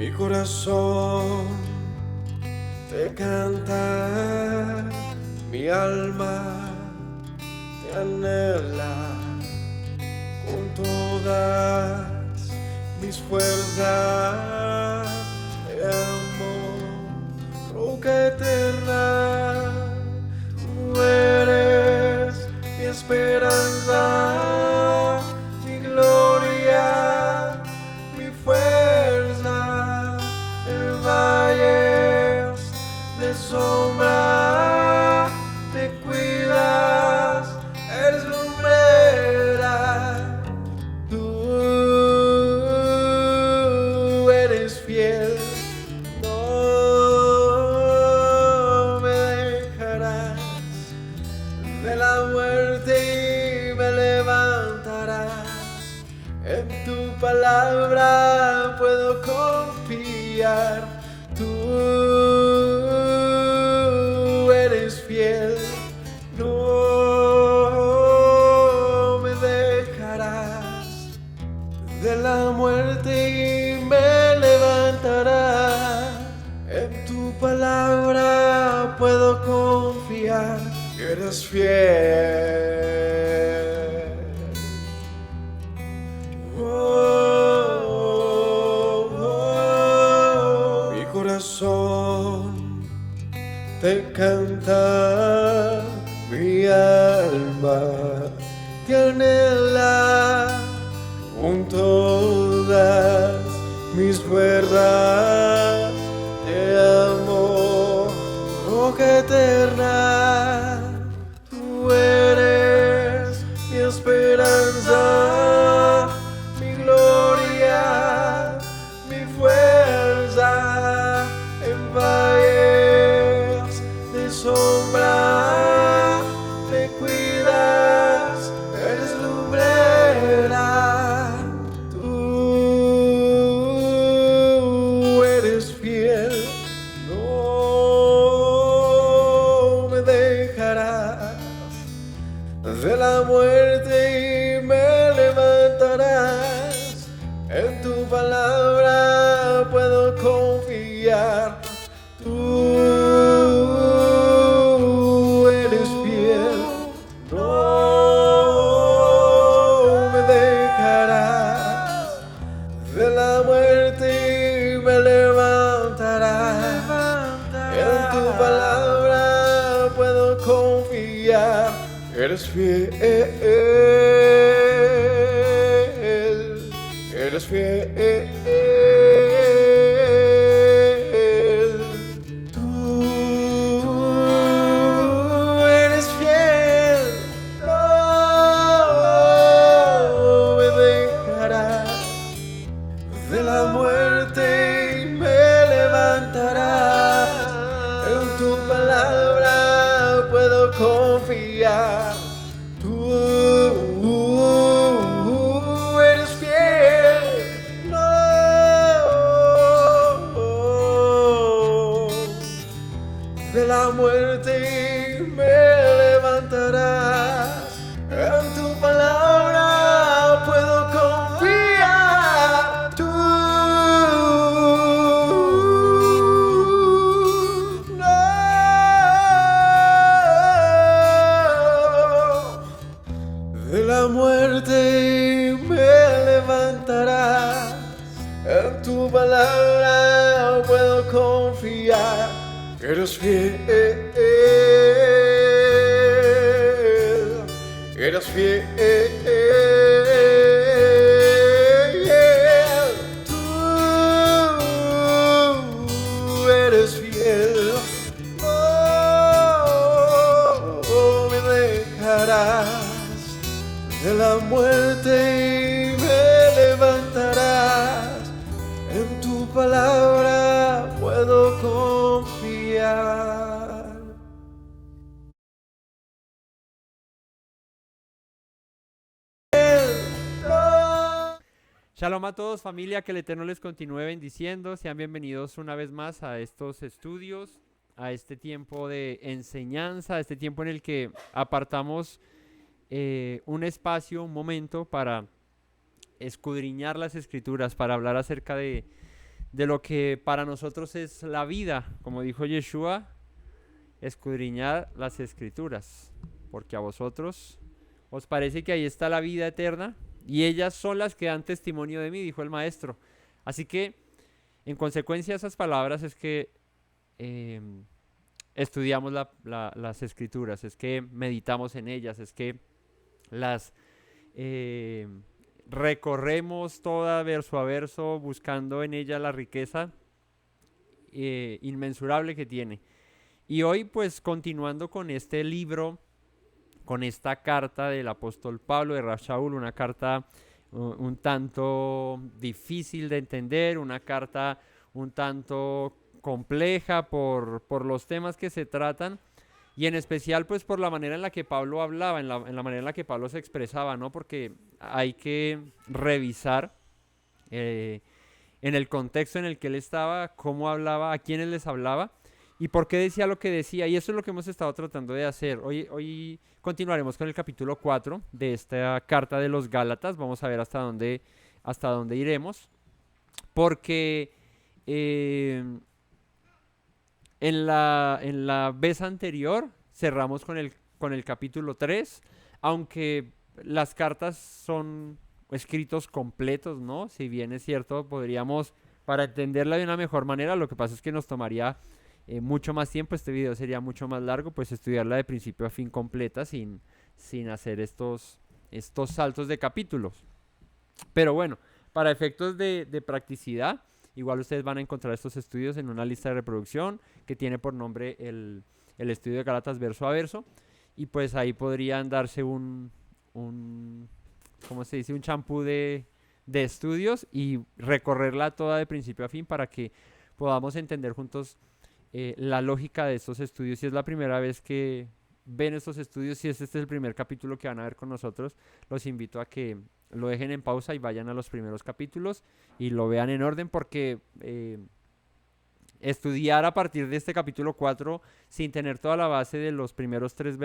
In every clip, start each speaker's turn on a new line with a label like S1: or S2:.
S1: Mi corazón te canta, mi alma te anhela con todas mis fuerzas. Te amo, roca eterna, tú eres mi esperanza, mi gloria, mi fuerza. En valles de sombra me cuidas, eres lumbrera. Tú eres fiel, no me dejarás. De la muerte me levantarás. En tu palabra puedo confiar. Tú eres fiel, no me dejarás. De la muerte me levantarás. En tu palabra puedo confiar. Eres fiel. Mi corazón te canta, mi alma te anhela con todas mis fuerzas. Te amo, roca eterna, tú eres mi esperanza, mi gloria, mi fuerza. En valles de sombra me cuidas, eres lumbrera. Tú eres fiel, no me dejarás. De la muerte me levantarás. En tu palabra puedo confiar. Tú eres fiel, no me dejarás. De la muerte me levantarás. En tu palabra puedo confiar. Eres fiel, eres fiel. Tú eres fiel, no me dejarás. De la muerte me levantarás. En tu palabra puedo confiar. Tú eres fiel, no. De la muerte me levantarás. En tu palabra puedo confiar. Tú no. De la muerte me levantarás. En tu palabra puedo confiar. Eres fiel, eres fiel. Tú eres fiel, no me dejarás. De la muerte me levantarás. En tu palabra puedo confiar.
S2: Shalom a todos, familia, que el Eterno les continúe bendiciendo. Sean bienvenidos una vez más a estos estudios, a este tiempo de enseñanza, a este tiempo en el que apartamos un espacio, un momento para escudriñar las escrituras, para hablar acerca de de lo que para nosotros es la vida. Como dijo Yeshua, escudriñad las escrituras, porque a vosotros os parece que ahí está la vida eterna, y ellas son las que dan testimonio de mí, dijo el maestro. Así que, en consecuencia de esas palabras es que estudiamos las escrituras, es que meditamos en ellas, es que las recorremos toda verso a verso, buscando en ella la riqueza inmensurable que tiene. Y hoy, pues, continuando con este libro, con esta carta del apóstol Pablo de Rav Shaul, una carta un tanto difícil de entender, una carta un tanto compleja por los temas que se tratan, y en especial pues por la manera en la que Pablo hablaba, en la manera en la que Pablo se expresaba, ¿no? Porque hay que revisar en el contexto en el que él estaba, cómo hablaba, a quiénes les hablaba y por qué decía lo que decía. Y eso es lo que hemos estado tratando de hacer. Hoy continuaremos con el capítulo 4 de esta carta de los Gálatas. Vamos a ver hasta dónde iremos. Porque en la vez anterior cerramos con el capítulo 3, aunque las cartas son escritos completos, ¿no? Si bien es cierto, podríamos, para entenderla de una mejor manera, lo que pasa es que nos tomaría mucho más tiempo, este video sería mucho más largo, pues estudiarla de principio a fin completa sin hacer estos saltos de capítulos. Pero bueno, para efectos de practicidad, igual ustedes van a encontrar estos estudios en una lista de reproducción que tiene por nombre el estudio de Gálatas verso a verso, y pues ahí podrían darse ¿cómo se dice? Un champú de estudios y recorrerla toda de principio a fin para que podamos entender juntos la lógica de estos estudios. Si es la primera vez que ven estos estudios, si este es el primer capítulo que van a ver con nosotros, los invito a que lo dejen en pausa y vayan a los primeros capítulos y lo vean en orden, porque estudiar a partir de este capítulo 4 sin tener toda la base de los primeros tres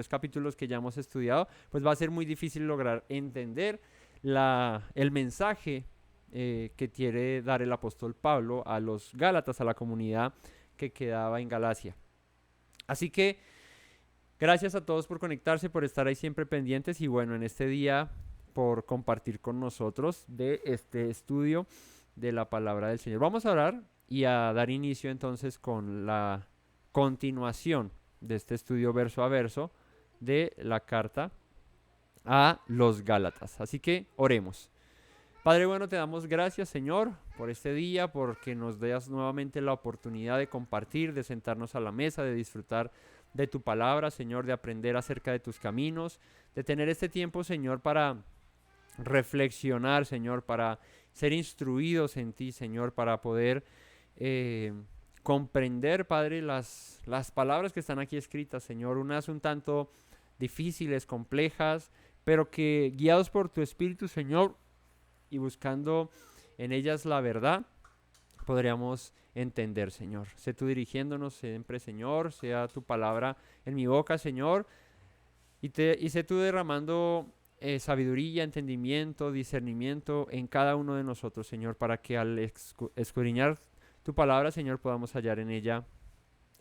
S2: capítulos que ya hemos estudiado, pues va a ser muy difícil lograr entender el mensaje que quiere dar el apóstol Pablo a los Gálatas, a la comunidad que quedaba en Galacia. Así que gracias a todos por conectarse, por estar ahí siempre pendientes, y bueno, en este día por compartir con nosotros de este estudio de la palabra del Señor. Vamos a orar y a dar inicio entonces con la continuación de este estudio verso a verso de la carta a los Gálatas. Así que oremos. Padre bueno, te damos gracias, Señor, por este día, porque nos das nuevamente la oportunidad de compartir, de sentarnos a la mesa, de disfrutar de tu palabra, Señor, de aprender acerca de tus caminos, de tener este tiempo, Señor, para reflexionar, Señor, para ser instruidos en ti, Señor, para poder comprender, Padre, las palabras que están aquí escritas, Señor, unas un tanto difíciles, complejas, pero que guiados por tu Espíritu, Señor, y buscando en ellas la verdad, podríamos entender, Señor. Sé tú dirigiéndonos siempre, Señor, sea tu palabra en mi boca, Señor, y sé tú derramando sabiduría, entendimiento, discernimiento en cada uno de nosotros, Señor, para que al escudriñar tu palabra, Señor, podamos hallar en ella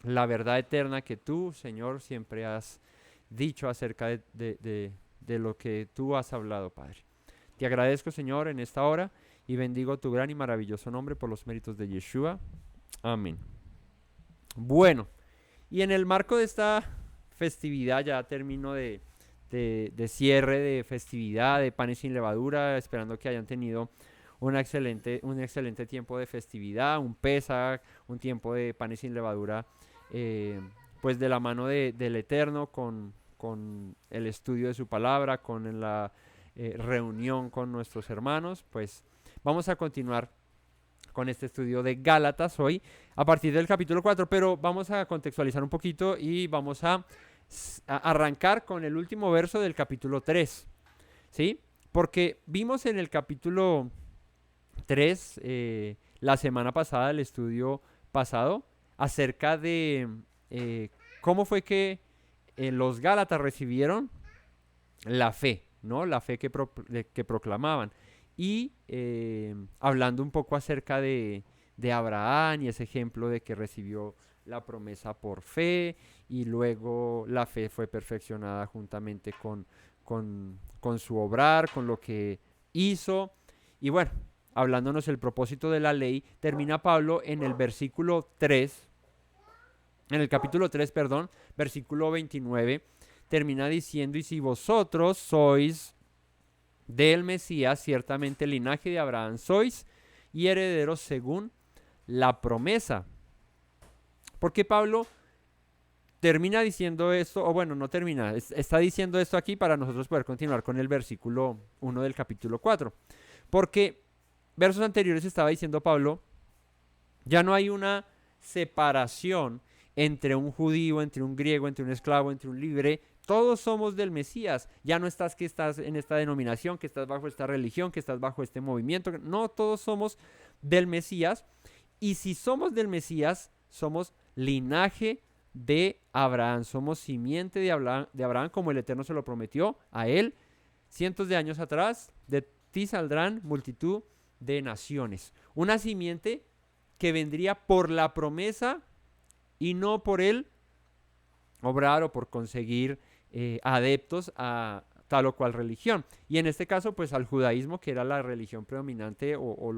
S2: la verdad eterna que tú, Señor, siempre has dicho acerca de lo que tú has hablado, Padre. Te agradezco, Señor, en esta hora, y bendigo tu gran y maravilloso nombre por los méritos de Yeshua. Amén. Bueno, y en el marco de esta festividad, ya termino de cierre de festividad de panes sin levadura, esperando que hayan tenido un excelente tiempo de festividad, un Pesaj, un tiempo de panes sin levadura, pues de la mano del Eterno, con el estudio de su palabra, con la reunión con nuestros hermanos. Pues vamos a continuar con este estudio de Gálatas hoy a partir del capítulo 4, pero vamos a contextualizar un poquito y vamos a arrancar con el último verso del capítulo 3, ¿sí? Porque vimos en el capítulo 3 la semana pasada, el estudio pasado, acerca de cómo fue que los Gálatas recibieron la fe, ¿no? La fe que proclamaban. y hablando un poco acerca de Abraham y ese ejemplo de que recibió la promesa por fe y luego la fe fue perfeccionada juntamente con su obrar, con lo que hizo. Y bueno, hablándonos el propósito de la ley, termina Pablo en el versículo 3, en el capítulo 3, perdón, versículo 29, termina diciendo, y si vosotros sois del Mesías, ciertamente el linaje de Abraham sois y herederos según la promesa. Porque Pablo termina diciendo esto, o bueno, no termina, está diciendo esto aquí para nosotros poder continuar con el versículo 1 del capítulo 4. Porque versos anteriores estaba diciendo Pablo, ya no hay una separación entre un judío, entre un griego, entre un esclavo, entre un libre. Todos somos del Mesías. Ya no estás que estás en esta denominación, que estás bajo esta religión, que estás bajo este movimiento. No, todos somos del Mesías. Y si somos del Mesías, somos linaje de Abraham. Somos simiente de Abraham, como el Eterno se lo prometió a él cientos de años atrás. De ti saldrán multitud de naciones. Una simiente que vendría por la promesa y no por el obrar o por conseguir adeptos a tal o cual religión. Y en este caso, pues al judaísmo, que era la religión predominante o a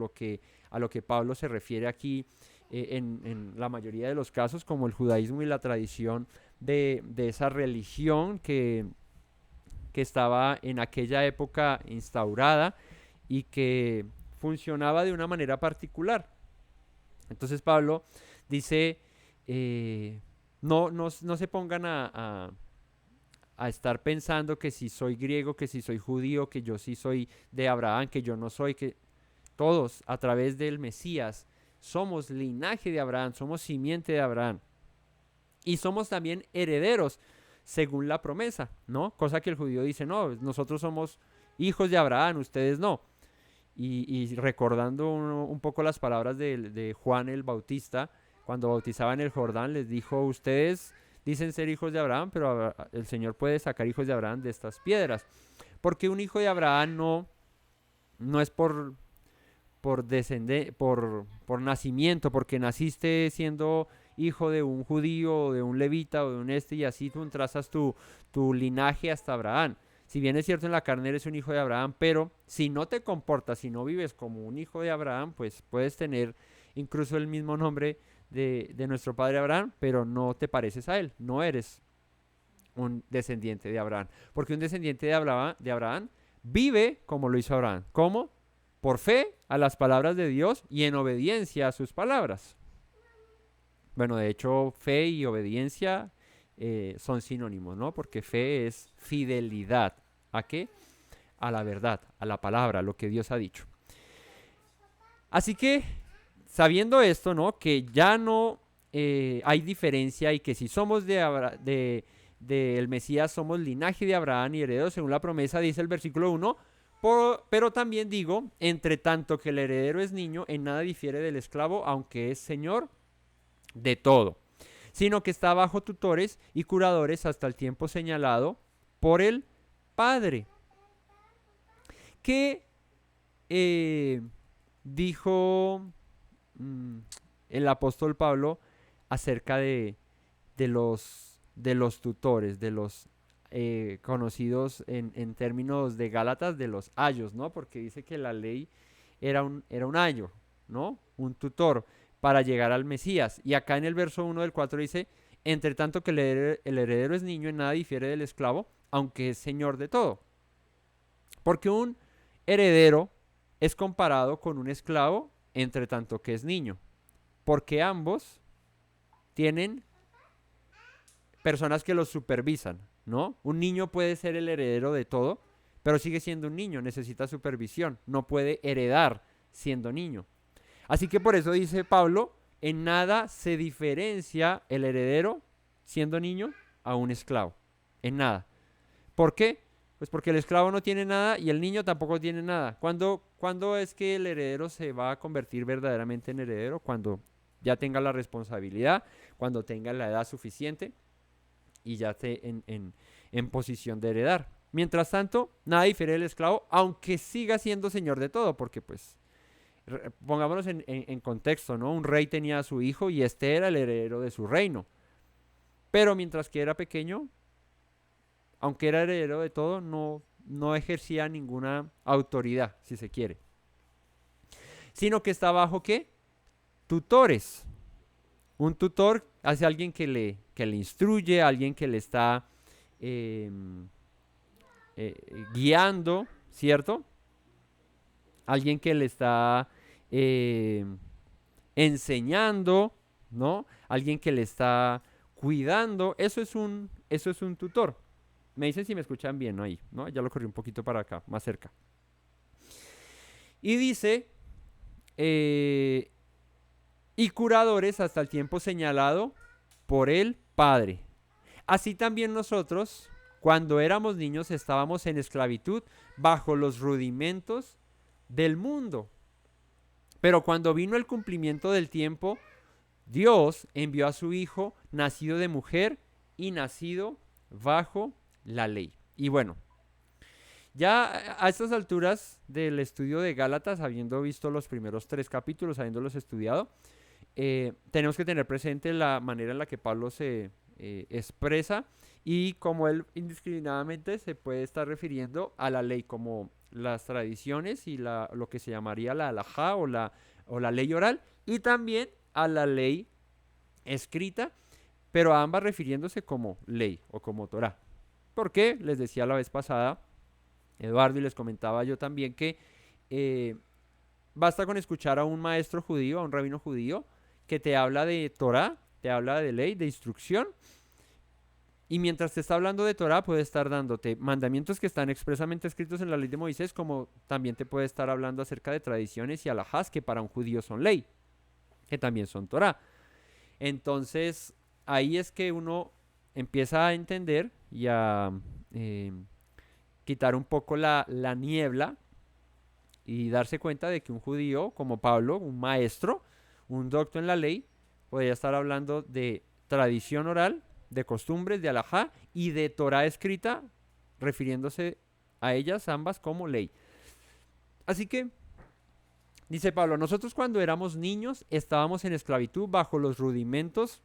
S2: lo que Pablo se refiere aquí en la mayoría de los casos, como el judaísmo y la tradición de esa religión que estaba en aquella época instaurada y que funcionaba de una manera particular. Entonces Pablo dice, no se pongan a estar pensando que si soy griego, que si soy judío, que yo sí soy de Abraham, que yo no soy, que todos a través del Mesías somos linaje de Abraham, somos simiente de Abraham y somos también herederos según la promesa, ¿no? Cosa que el judío dice, no, nosotros somos hijos de Abraham, ustedes no. Y recordando un poco las palabras de Juan el Bautista, cuando bautizaba en el Jordán, les dijo, ustedes dicen ser hijos de Abraham, pero el Señor puede sacar hijos de Abraham de estas piedras. Porque un hijo de Abraham no es por nacimiento, porque naciste siendo hijo de un judío, o de un levita, o de un y así tú trazas tu linaje hasta Abraham. Si bien es cierto en la carne eres un hijo de Abraham, pero si no te comportas, si no vives como un hijo de Abraham, pues puedes tener incluso el mismo nombre de nuestro padre Abraham, pero no te pareces a él, no eres un descendiente de Abraham. Porque un descendiente de Abraham vive como lo hizo Abraham. ¿Cómo? Por fe a las palabras de Dios y en obediencia a sus palabras. Bueno, de hecho, fe y obediencia son sinónimos, ¿no? Porque fe es fidelidad. ¿A qué? A la verdad, a la palabra, a lo que Dios ha dicho. Así que, sabiendo esto, ¿no? Que ya no hay diferencia y que si somos del Mesías, somos linaje de Abraham y herederos según la promesa, dice el versículo 1, pero también digo, entre tanto que el heredero es niño, en nada difiere del esclavo, aunque es señor de todo, sino que está bajo tutores y curadores hasta el tiempo señalado por el Padre. ¿Qué dijo el apóstol Pablo acerca de los tutores, de los conocidos en términos de Gálatas, de los ayos, ¿no? Porque dice que la ley era un ayo, ¿no? Un tutor para llegar al Mesías. Y acá en el verso 1 del 4 dice, entre tanto que el heredero es niño, en nada difiere del esclavo, aunque es señor de todo. Porque un heredero es comparado con un esclavo, entre tanto que es niño. Porque ambos tienen personas que los supervisan, ¿no? Un niño puede ser el heredero de todo, pero sigue siendo un niño, necesita supervisión, no puede heredar siendo niño. Así que por eso dice Pablo, en nada se diferencia el heredero siendo niño a un esclavo, en nada. ¿Por qué? Pues porque el esclavo no tiene nada y el niño tampoco tiene nada. ¿Cuándo es que el heredero se va a convertir verdaderamente en heredero? Cuando ya tenga la responsabilidad, cuando tenga la edad suficiente y ya esté en posición de heredar. Mientras tanto, nada difiere del esclavo, aunque siga siendo señor de todo, porque pues, pongámonos en contexto, ¿no? Un rey tenía a su hijo y este era el heredero de su reino. Pero mientras que era pequeño, aunque era heredero de todo, no ejercía ninguna autoridad, si se quiere. Sino que está bajo, ¿qué? Tutores. Un tutor hace alguien que le instruye, alguien que le está guiando, ¿cierto? Alguien que le está enseñando, ¿no? Alguien que le está cuidando. Eso es un tutor. Me dicen si me escuchan bien, ¿no? Ahí, ¿no? Ya lo corrí un poquito para acá, más cerca. Y dice, y curadores hasta el tiempo señalado por el Padre. Así también nosotros, cuando éramos niños, estábamos en esclavitud bajo los rudimentos del mundo. Pero cuando vino el cumplimiento del tiempo, Dios envió a su Hijo, nacido de mujer y nacido bajo la ley. Y bueno, ya a estas alturas del estudio de Gálatas, habiendo visto los primeros 3 capítulos, habiéndolos estudiado, tenemos que tener presente la manera en la que Pablo se expresa y como él indiscriminadamente se puede estar refiriendo a la ley como las tradiciones y lo que se llamaría la halajá o la ley oral y también a la ley escrita, pero a ambas refiriéndose como ley o como Torah. Porque les decía la vez pasada, Eduardo, y les comentaba yo también que basta con escuchar a un maestro judío, a un rabino judío, que te habla de Torah, te habla de ley, de instrucción, y mientras te está hablando de Torah puede estar dándote mandamientos que están expresamente escritos en la ley de Moisés, como también te puede estar hablando acerca de tradiciones y alajás que para un judío son ley, que también son Torah. Entonces, ahí es que uno empieza a entender y a quitar un poco la niebla y darse cuenta de que un judío como Pablo, un maestro, un docto en la ley, podría estar hablando de tradición oral, de costumbres, de alajá y de Torah escrita, refiriéndose a ellas ambas como ley. Así que, dice Pablo, nosotros cuando éramos niños estábamos en esclavitud bajo los rudimentos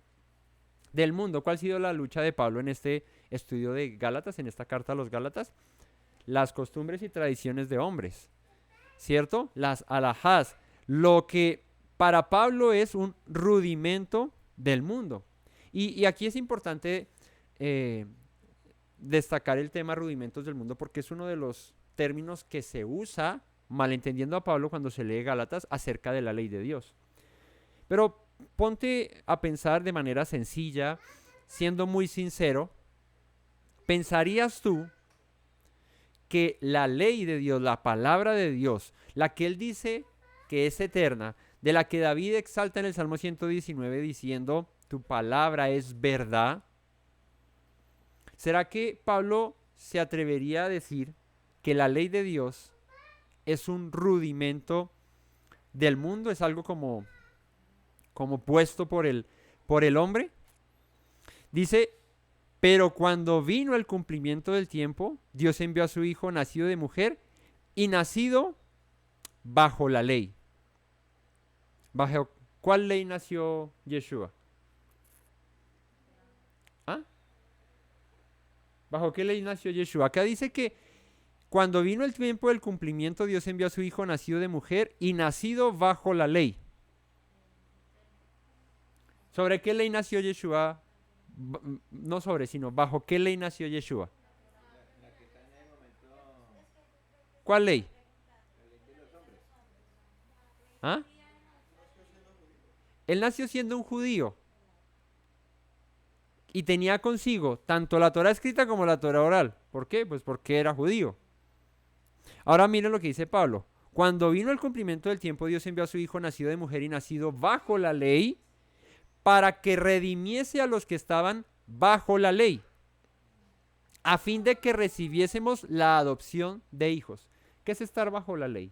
S2: del mundo. ¿Cuál ha sido la lucha de Pablo en este estudio de Gálatas, en esta carta a los Gálatas? Las costumbres y tradiciones de hombres, ¿cierto? Las alajás, lo que para Pablo es un rudimento del mundo. Y aquí es importante destacar el tema rudimentos del mundo porque es uno de los términos que se usa, malentendiendo a Pablo cuando se lee Gálatas, acerca de la ley de Dios. Pero ponte a pensar de manera sencilla, siendo muy sincero, ¿pensarías tú que la ley de Dios, la palabra de Dios, la que él dice que es eterna, de la que David exalta en el Salmo 119 diciendo, tu palabra es verdad? ¿Será que Pablo se atrevería a decir que la ley de Dios es un rudimento del mundo? ¿Es algo como puesto por el hombre? Dice, pero cuando vino el cumplimiento del tiempo, Dios envió a su Hijo nacido de mujer y nacido bajo la ley. ¿Bajo cuál ley nació Yeshua? ¿Ah? ¿Bajo qué ley nació Yeshua? Acá dice que cuando vino el tiempo del cumplimiento, Dios envió a su Hijo nacido de mujer y nacido bajo la ley. ¿Sobre qué ley nació Yeshua? No sobre, sino bajo qué ley nació Yeshua. ¿Cuál ley? ¿Ah? Él nació siendo un judío y tenía consigo tanto la Torah escrita como la Torah oral. ¿Por qué? Pues porque era judío. Ahora miren lo que dice Pablo. Cuando vino el cumplimiento del tiempo, Dios envió a su Hijo nacido de mujer y nacido bajo la ley para que redimiese a los que estaban bajo la ley, a fin de que recibiésemos la adopción de hijos. ¿Qué es estar bajo la ley?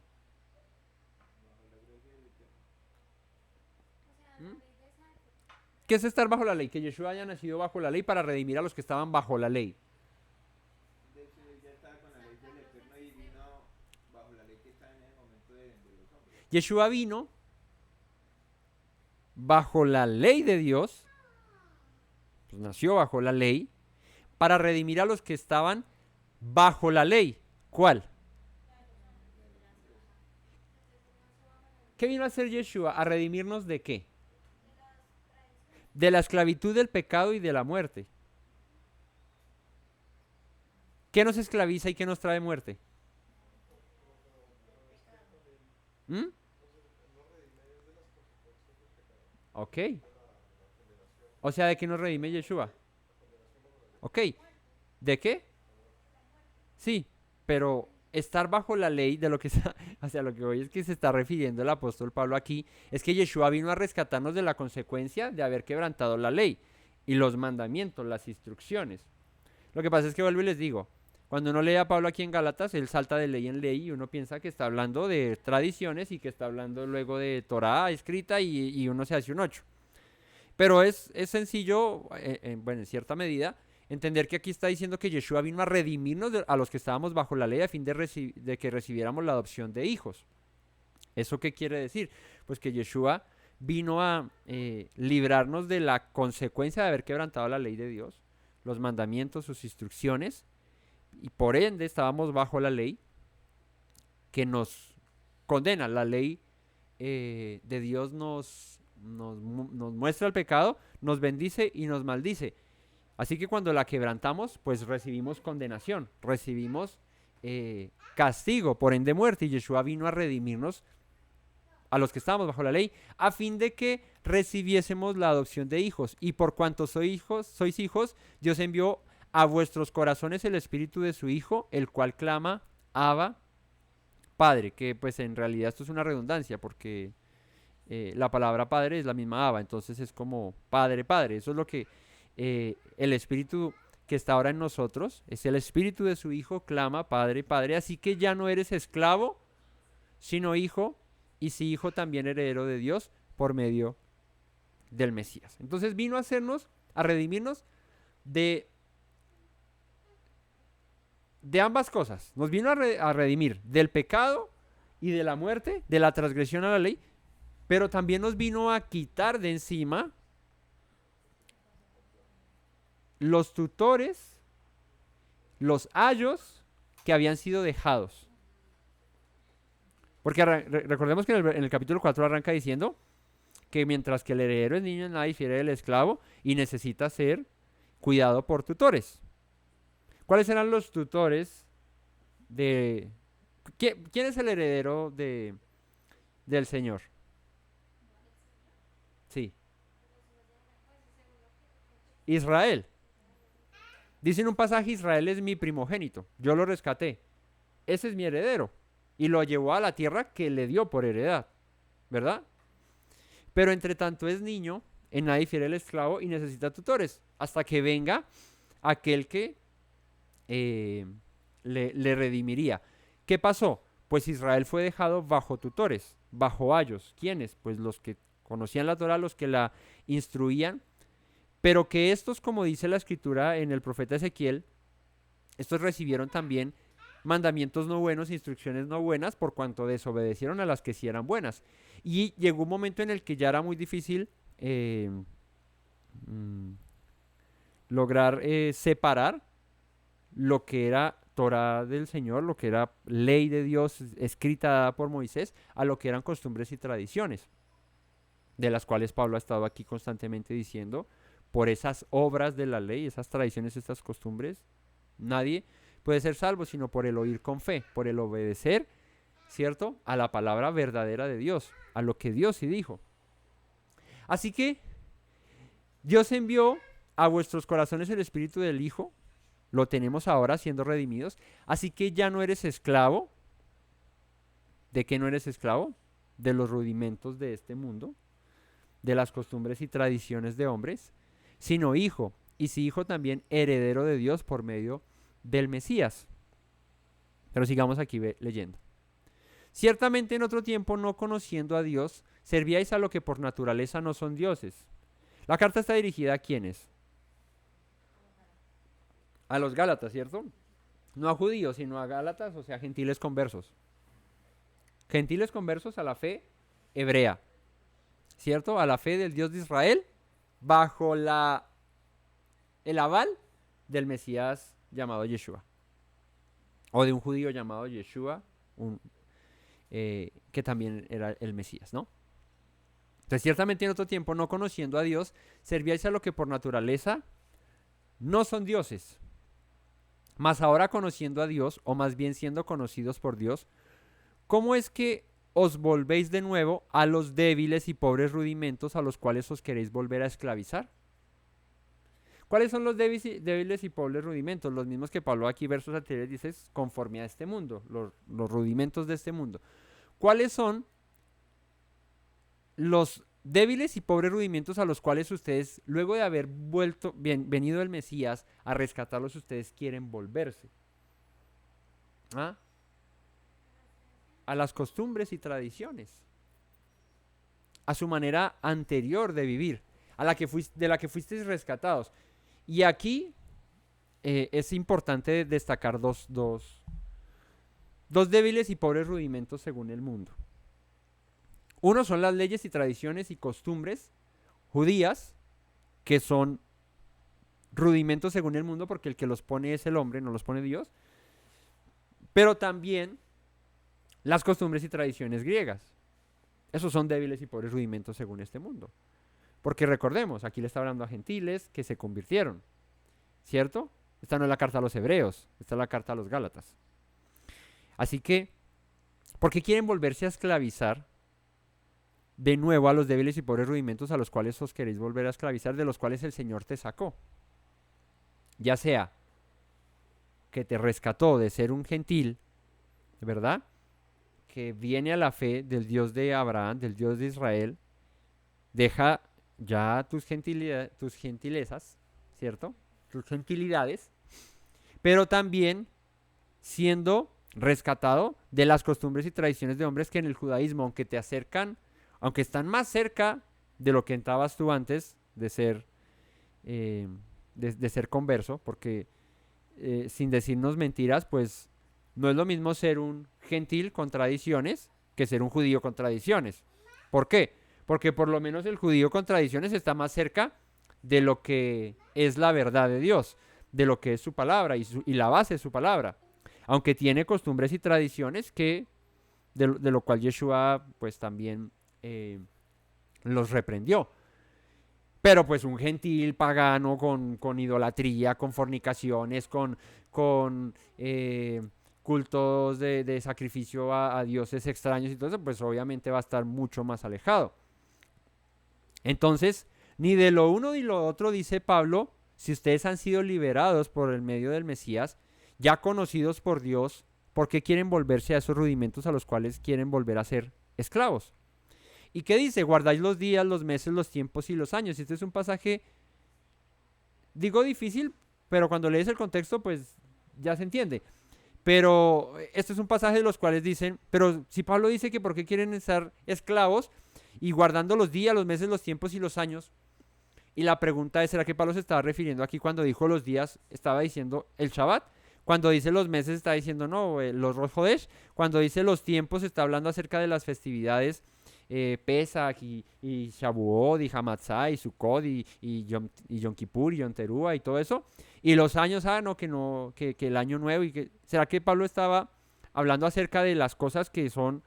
S2: ¿Qué es estar bajo la ley? Que Yeshua haya nacido bajo la ley para redimir a los que estaban bajo la ley. Yeshua vino bajo la ley de Dios, pues nació bajo la ley, para redimir a los que estaban bajo la ley. ¿Cuál? ¿Qué vino a hacer Yeshua? ¿A redimirnos de qué? De la esclavitud del pecado y de la muerte. ¿Qué nos esclaviza y qué nos trae muerte? ¿Mm? Ok. O sea, ¿de qué nos redime Yeshua? Ok. ¿De qué? Sí, pero estar bajo la ley de lo que está, hacia lo que hoy es que se está refiriendo el apóstol Pablo aquí, es que Yeshua vino a rescatarnos de la consecuencia de haber quebrantado la ley y los mandamientos, las instrucciones. Lo que pasa es que vuelvo y les digo, cuando uno lee a Pablo aquí en Gálatas, él salta de ley en ley y uno piensa que está hablando de tradiciones y que está hablando luego de Torá escrita y uno se hace un ocho. Pero es sencillo, bueno, en cierta medida, entender que aquí está diciendo que Yeshua vino a redimirnos a los que estábamos bajo la ley a fin de que recibiéramos la adopción de hijos. ¿Eso qué quiere decir? Pues que Yeshua vino a librarnos de la consecuencia de haber quebrantado la ley de Dios, los mandamientos, sus instrucciones, y por ende estábamos bajo la ley que nos condena. La ley de Dios nos muestra el pecado, nos bendice y nos maldice. Así que cuando la quebrantamos, pues recibimos condenación, recibimos castigo, por ende muerte. Y Yeshua vino a redimirnos a los que estábamos bajo la ley, a fin de que recibiésemos la adopción de hijos. Y por cuanto sois hijos, Dios envió a vuestros corazones el espíritu de su Hijo, el cual clama, Abba, Padre. Que pues en realidad esto es una redundancia, porque la palabra Padre es la misma Abba, entonces es como Padre, Padre. Eso es lo que el espíritu que está ahora en nosotros, es el espíritu de su Hijo, clama, Padre, Padre. Así que ya no eres esclavo, sino hijo, y si hijo también heredero de Dios por medio del Mesías. Entonces vino a hacernos, a redimirnos de ambas cosas. Nos vino a redimir del pecado y de la muerte, de la transgresión a la ley, pero también nos vino a quitar de encima los tutores, los ayos que habían sido dejados. Porque recordemos que en el capítulo 4 arranca diciendo que mientras que el heredero es niño, nada difiere del esclavo y necesita ser cuidado por tutores. ¿Cuáles eran los tutores de... ¿Quién es el heredero del Señor? Sí. Israel. Dice en un pasaje, Israel es mi primogénito. Yo lo rescaté. Ese es mi heredero. Y lo llevó a la tierra que le dio por heredad. ¿Verdad? Pero entre tanto es niño, en nada difiere el esclavo y necesita tutores. Hasta que venga aquel que le redimiría. ¿Qué pasó? Pues Israel fue dejado bajo tutores, bajo ayos. ¿Quiénes? Pues los que conocían la Torah, los que la instruían. Pero que estos, como dice la escritura en el profeta Ezequiel, estos recibieron también mandamientos no buenos, instrucciones no buenas, por cuanto desobedecieron a las que sí eran buenas. Y llegó un momento en el que ya era muy difícil lograr separar lo que era Torah del Señor, lo que era ley de Dios escrita por Moisés, a lo que eran costumbres y tradiciones, de las cuales Pablo ha estado aquí constantemente diciendo, por esas obras de la ley, esas tradiciones, estas costumbres, nadie puede ser salvo sino por el oír con fe, por el obedecer, ¿cierto?, a la palabra verdadera de Dios, a lo que Dios sí dijo. Así que Dios envió a vuestros corazones el espíritu del Hijo, lo tenemos ahora siendo redimidos, así que ya no eres esclavo. ¿De qué no eres esclavo? De los rudimentos de este mundo, de las costumbres y tradiciones de hombres, sino hijo, y si hijo también heredero de Dios por medio del Mesías. Pero sigamos aquí leyendo. Ciertamente en otro tiempo, no conociendo a Dios, servíais a lo que por naturaleza no son dioses. La carta está dirigida a ¿quiénes? A los Gálatas, ¿cierto? No a judíos, sino a Gálatas, o sea, gentiles conversos. Gentiles conversos a la fe hebrea, ¿cierto? A la fe del Dios de Israel, bajo el aval del Mesías llamado Yeshua, o de un judío llamado Yeshua, que también era el Mesías, ¿no? Entonces, ciertamente en otro tiempo, no conociendo a Dios, servíais a lo que por naturaleza no son dioses. Mas ahora conociendo a Dios, o más bien siendo conocidos por Dios, ¿cómo es que os volvéis de nuevo a los débiles y pobres rudimentos a los cuales os queréis volver a esclavizar? ¿Cuáles son los débiles y pobres rudimentos? Los mismos que Pablo aquí, versos anteriores, dice, conforme a este mundo, los rudimentos de este mundo. ¿Cuáles son los débiles y pobres rudimentos a los cuales ustedes, luego de haber venido el Mesías a rescatarlos, ustedes quieren volverse? ¿Ah? A las costumbres y tradiciones, a su manera anterior de vivir, de la que fuisteis rescatados. Y aquí es importante destacar dos débiles y pobres rudimentos según el mundo. Uno son las leyes y tradiciones y costumbres judías, que son rudimentos según el mundo, porque el que los pone es el hombre, no los pone Dios. Pero también las costumbres y tradiciones griegas. Esos son débiles y pobres rudimentos según este mundo. Porque recordemos, aquí le está hablando a gentiles que se convirtieron, ¿cierto? Esta no es la carta a los hebreos, esta es la carta a los gálatas. Así que, ¿por qué quieren volverse a esclavizar de nuevo a los débiles y pobres rudimentos a los cuales os queréis volver a esclavizar, de los cuales el Señor te sacó? Ya sea que te rescató de ser un gentil, ¿verdad?, que viene a la fe del Dios de Abraham, del Dios de Israel, deja ya tus gentilezas, ¿cierto?, tus gentilidades, pero también siendo rescatado de las costumbres y tradiciones de hombres que en el judaísmo, aunque te acercan, aunque están más cerca de lo que entrabas tú antes de ser converso, porque sin decirnos mentiras, pues no es lo mismo ser un gentil con tradiciones que ser un judío con tradiciones. ¿Por qué? Porque por lo menos el judío con tradiciones está más cerca de lo que es la verdad de Dios, de lo que es su palabra y la base de su palabra. Aunque tiene costumbres y tradiciones que de lo cual Yeshua pues también los reprendió. Pero pues un gentil pagano con idolatría, con fornicaciones, con cultos de sacrificio a dioses extraños y todo eso, pues obviamente va a estar mucho más alejado. Entonces, ni de lo uno ni lo otro, dice Pablo, si ustedes han sido liberados por el medio del Mesías, ya conocidos por Dios, ¿por qué quieren volverse a esos rudimentos a los cuales quieren volver a ser esclavos? ¿Y qué dice? Guardáis los días, los meses, los tiempos y los años. Este es un pasaje, digo difícil, pero cuando lees el contexto, pues ya se entiende. Pero este es un pasaje de los cuales dicen, pero si Pablo dice que por qué quieren estar esclavos y guardando los días, los meses, los tiempos y los años. Y la pregunta es, ¿será que Pablo se estaba refiriendo aquí cuando dijo los días, estaba diciendo el Shabbat? Cuando dice los meses está diciendo no, los Rosh Hodesh. Cuando dice los tiempos está hablando acerca de las festividades Pesach y Shavuot y Hamatzah y Sukkot y Yom Kippur y Yom Teruah y todo eso. Y los años, que el año nuevo. ¿Será que Pablo estaba hablando acerca de las cosas que son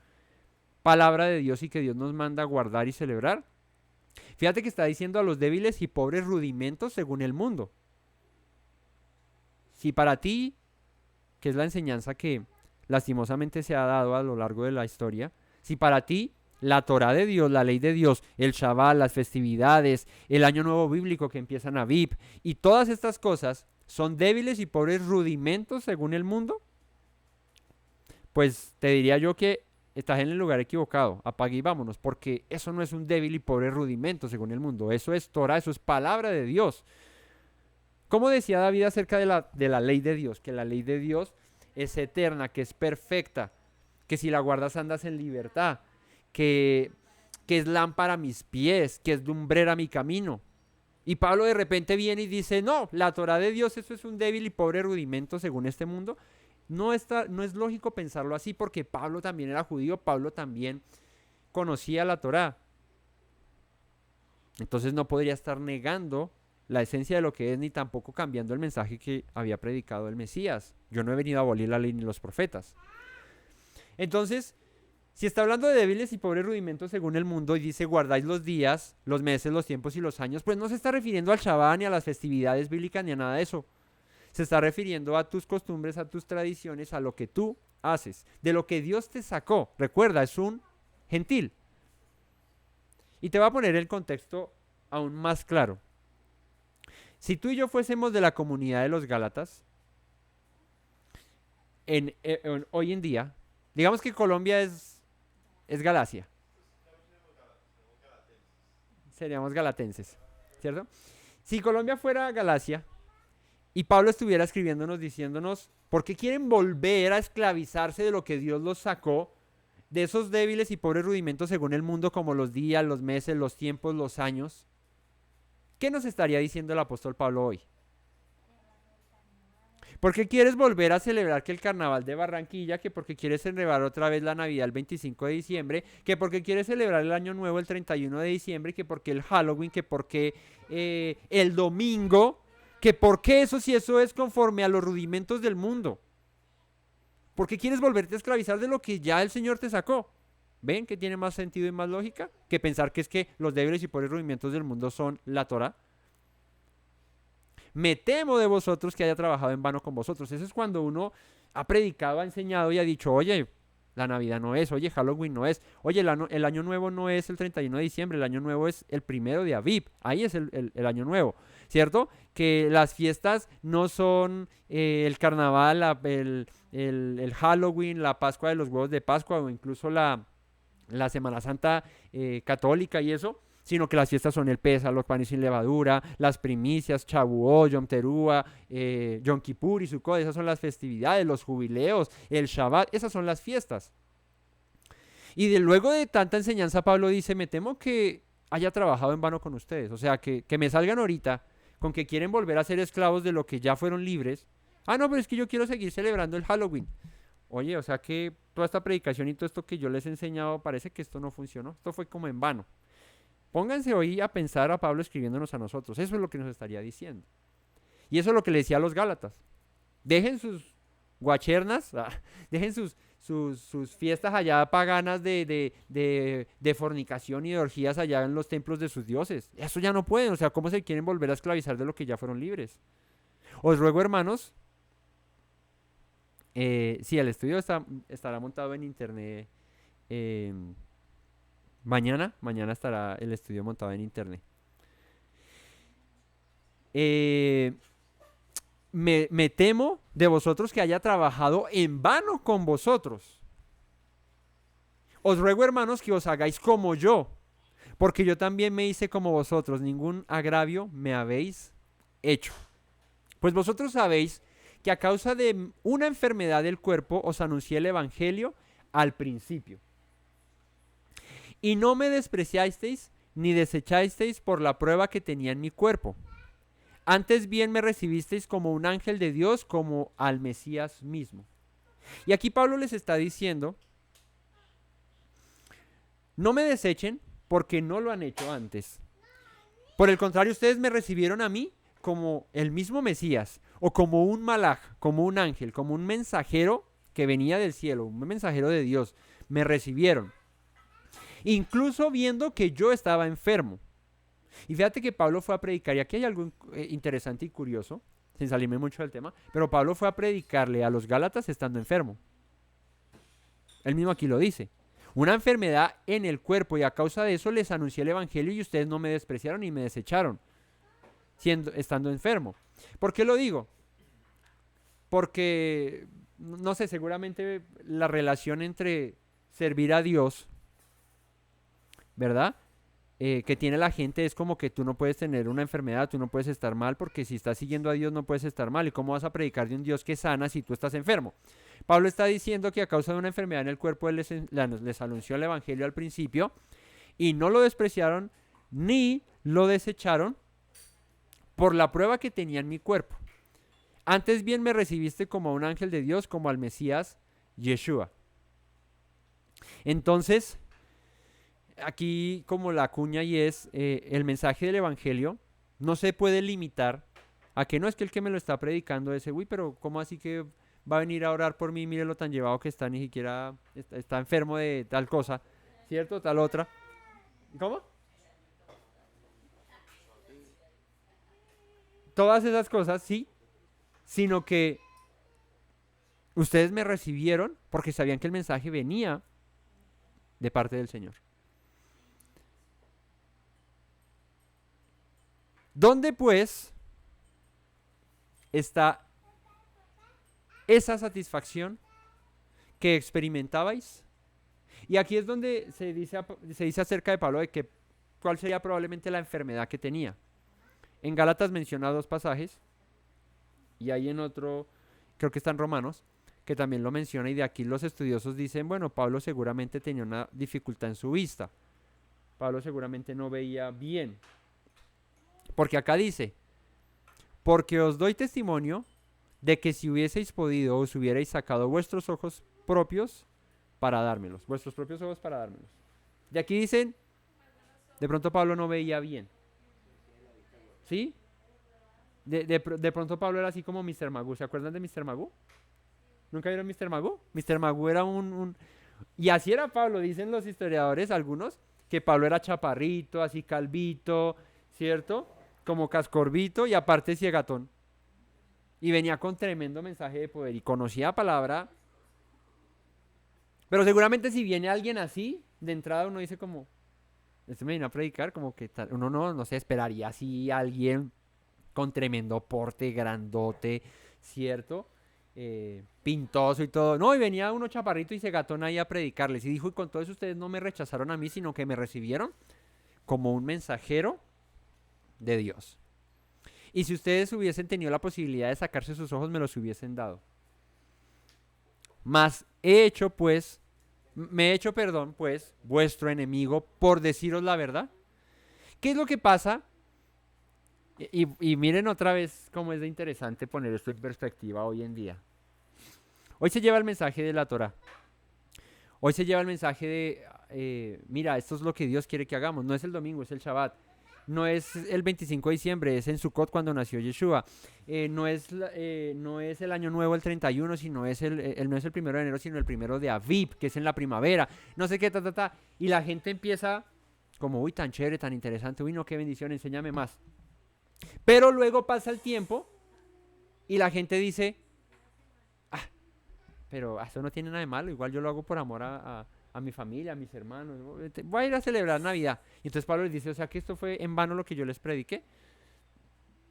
S2: palabra de Dios y que Dios nos manda a guardar y celebrar? Fíjate que está diciendo a los débiles y pobres rudimentos según el mundo. Si para ti, que es la enseñanza que lastimosamente se ha dado a lo largo de la historia, si para ti la Torá de Dios, la ley de Dios, el Shabbat, las festividades, el año nuevo bíblico que empieza en Aviv y todas estas cosas son débiles y pobres rudimentos según el mundo, pues te diría yo que estás en el lugar equivocado, apague y vámonos, porque eso no es un débil y pobre rudimento según el mundo, eso es Torah, eso es palabra de Dios. Como decía David acerca de la ley de Dios, que la ley de Dios es eterna, que es perfecta, que si la guardas andas en libertad, que es lámpara a mis pies, que es lumbrera a mi camino. Y Pablo de repente viene y dice, no, la Torah de Dios, eso es un débil y pobre rudimento según este mundo. No es lógico pensarlo así porque Pablo también era judío, Pablo también conocía la Torá. Entonces no podría estar negando la esencia de lo que es, ni tampoco cambiando el mensaje que había predicado el Mesías. Yo no he venido a abolir la ley ni los profetas. Entonces, si está hablando de débiles y pobres rudimentos según el mundo y dice guardáis los días, los meses, los tiempos y los años, pues no se está refiriendo al Shabbat ni a las festividades bíblicas ni a nada de eso. Se está refiriendo a tus costumbres, a tus tradiciones, a lo que tú haces, de lo que Dios te sacó. Recuerda, es un gentil. Y te voy a poner el contexto aún más claro. Si tú y yo fuésemos de la comunidad de los Gálatas, hoy en día, digamos que Colombia es Galacia. Seríamos galatenses, ¿cierto? Si Colombia fuera Galacia y Pablo estuviera escribiéndonos, diciéndonos, ¿por qué quieren volver a esclavizarse de lo que Dios los sacó? De esos débiles y pobres rudimentos según el mundo, como los días, los meses, los tiempos, los años. ¿Qué nos estaría diciendo el apóstol Pablo hoy? ¿Por qué quieres volver a celebrar que el carnaval de Barranquilla? Que porque quieres celebrar otra vez la Navidad el 25 de diciembre, que porque quieres celebrar el Año Nuevo el 31 de diciembre, que porque el Halloween, que porque el domingo, que porque eso si eso es conforme a los rudimentos del mundo. ¿Por qué quieres volverte a esclavizar de lo que ya el Señor te sacó? ¿Ven que tiene más sentido y más lógica que pensar que es que los débiles y pobres rudimentos del mundo son la Torá? Me temo de vosotros que haya trabajado en vano con vosotros. Eso es cuando uno ha predicado, ha enseñado y ha dicho, oye, la Navidad no es, oye, Halloween no es, oye, el Año Nuevo no es el 31 de diciembre, el Año Nuevo es el 1 de Aviv, ahí es el Año Nuevo, ¿cierto? Que las fiestas no son el carnaval, el Halloween, la Pascua de los huevos de Pascua o incluso la Semana Santa católica y eso, sino que las fiestas son el Pesa, los panes sin levadura, las primicias, Shavuot, Yom Teruah, Yom Kippur y Sukkot. Esas son las festividades, los jubileos, el Shabbat, esas son las fiestas. Y luego de tanta enseñanza, Pablo dice, me temo que haya trabajado en vano con ustedes. O sea, que me salgan ahorita con que quieren volver a ser esclavos de lo que ya fueron libres. Ah, no, pero es que yo quiero seguir celebrando el Halloween. Oye, o sea que toda esta predicación y todo esto que yo les he enseñado, parece que esto no funcionó. Esto fue como en vano. Pónganse hoy a pensar a Pablo escribiéndonos a nosotros. Eso es lo que nos estaría diciendo. Y eso es lo que le decía a los Gálatas. Dejen sus guachernas, dejen sus fiestas allá paganas de fornicación y de orgías allá en los templos de sus dioses. Eso ya no pueden. O sea, ¿cómo se quieren volver a esclavizar de lo que ya fueron libres? Os ruego, hermanos, sí, el estudio estará montado en internet. Mañana estará el estudio montado en internet. Me temo de vosotros que haya trabajado en vano con vosotros. Os ruego, hermanos, que os hagáis como yo, porque yo también me hice como vosotros, ningún agravio me habéis hecho. Pues vosotros sabéis que a causa de una enfermedad del cuerpo os anuncié el evangelio al principio. Y no me despreciasteis ni desechasteis por la prueba que tenía en mi cuerpo. Antes bien me recibisteis como un ángel de Dios, como al Mesías mismo. Y aquí Pablo les está diciendo, no me desechen porque no lo han hecho antes. Por el contrario, ustedes me recibieron a mí como el mismo Mesías, o como un malaj, como un ángel, como un mensajero que venía del cielo, un mensajero de Dios. Me recibieron. Incluso viendo que yo estaba enfermo. Y fíjate que Pablo fue a predicar, y aquí hay algo interesante y curioso, sin salirme mucho del tema, pero Pablo fue a predicarle a los Gálatas estando enfermo. Él mismo aquí lo dice. Una enfermedad en el cuerpo, y a causa de eso les anuncié el evangelio y ustedes no me despreciaron ni me desecharon, estando enfermo. ¿Por qué lo digo? Porque, no sé, seguramente la relación entre servir a Dios, ¿verdad? Que tiene la gente es como que tú no puedes tener una enfermedad, tú no puedes estar mal, porque si estás siguiendo a Dios no puedes estar mal. ¿Y cómo vas a predicar de un Dios que sana si tú estás enfermo? Pablo está diciendo que a causa de una enfermedad en el cuerpo él les anunció el evangelio al principio y no lo despreciaron ni lo desecharon por la prueba que tenía en mi cuerpo. Antes bien me recibiste como a un ángel de Dios, como al Mesías Yeshua. Entonces, aquí como la cuña y es el mensaje del evangelio no se puede limitar a que no es que el que me lo está predicando ese, uy, pero ¿cómo así que va a venir a orar por mí? Mire lo tan llevado que está, ni siquiera está enfermo de tal cosa, ¿cierto? Tal otra. ¿Cómo? Todas esas cosas, sí, sino que ustedes me recibieron porque sabían que el mensaje venía de parte del Señor. ¿Dónde pues está esa satisfacción que experimentabais? Y aquí es donde se dice acerca de Pablo de que cuál sería probablemente la enfermedad que tenía. En Gálatas menciona 2 pasajes y hay en otro, creo que está en Romanos, que también lo menciona, y de aquí los estudiosos dicen, bueno, Pablo seguramente tenía una dificultad en su vista. Pablo seguramente no veía bien. Porque acá dice, porque os doy testimonio de que si hubieseis podido os hubierais sacado vuestros ojos propios para dármelos. Vuestros propios ojos para dármelos. De aquí dicen, de pronto Pablo no veía bien. ¿Sí? De pronto Pablo era así como Mr. Magoo. ¿Se acuerdan de Mr. Magoo? ¿Nunca vieron Mr. Magoo? Mr. Magoo era Y así era Pablo, dicen los historiadores, algunos, que Pablo era chaparrito, así calvito, ¿cierto? Como cascorbito y aparte ciegatón. Y venía con tremendo mensaje de poder y conocía palabra. Pero seguramente si viene alguien así, de entrada uno dice como, este me vino a predicar, como que uno no se esperaría así alguien con tremendo porte, grandote, ¿cierto? Pintoso y todo. No, y venía uno chaparrito y cegatón ahí a predicarles. Y dijo, y con todo eso ustedes no me rechazaron a mí, sino que me recibieron como un mensajero de Dios. Y si ustedes hubiesen tenido la posibilidad de sacarse sus ojos, me los hubiesen dado. Mas me he hecho, pues, vuestro enemigo por deciros la verdad. ¿Qué es lo que pasa? Y miren otra vez cómo es de interesante poner esto en perspectiva hoy en día. Hoy se lleva el mensaje de la Torah. Hoy se lleva el mensaje de, mira, esto es lo que Dios quiere que hagamos. No es el domingo, es el Shabbat. No es el 25 de diciembre, es en Sukkot cuando nació Yeshua. No es el año nuevo el 31, sino no es el 1 de enero, sino el 1 de Aviv, que es en la primavera. No sé qué, Y la gente empieza como, uy, tan chévere, tan interesante. Uy, no, qué bendición, enséñame más. Pero luego pasa el tiempo y la gente dice, pero eso no tiene nada de malo, igual yo lo hago por amor a mi familia, a mis hermanos, voy a ir a celebrar Navidad. Y entonces Pablo les dice, o sea que esto fue en vano lo que yo les prediqué.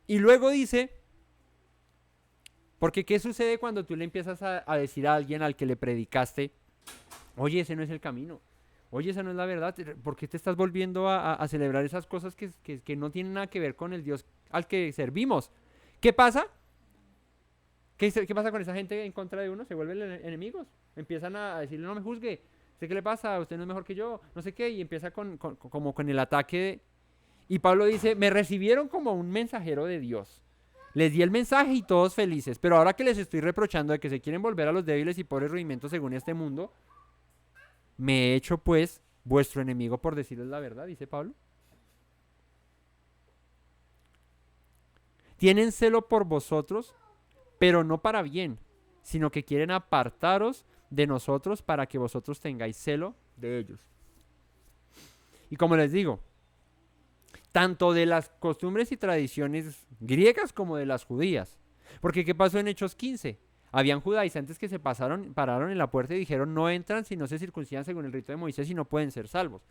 S2: Y luego dice, porque ¿qué sucede cuando tú le empiezas a decir a alguien al que le predicaste, oye, ese no es el camino, oye, esa no es la verdad, ¿por qué te estás volviendo a celebrar esas cosas que no tienen nada que ver con el Dios al que servimos? ¿Qué pasa? ¿Qué pasa con esa gente en contra de uno? Se vuelven enemigos. Empiezan a decirle, no me juzgue, ¿qué le pasa? Usted no es mejor que yo, no sé qué. Y empieza como con el ataque. Y Pablo dice, me recibieron como un mensajero de Dios. Les di el mensaje y todos felices. Pero ahora que les estoy reprochando de que se quieren volver a los débiles y pobres rudimentos según este mundo, me he hecho pues vuestro enemigo por decirles la verdad, dice Pablo. Tienen celo por vosotros, pero no para bien, sino que quieren apartaros de nosotros para que vosotros tengáis celo de ellos. Y como les digo, tanto de las costumbres y tradiciones griegas como de las judías. Porque ¿qué pasó en Hechos 15? Habían judaizantes que pararon en la puerta y dijeron, no entran si no se circuncidan según el rito de Moisés y no pueden ser salvos.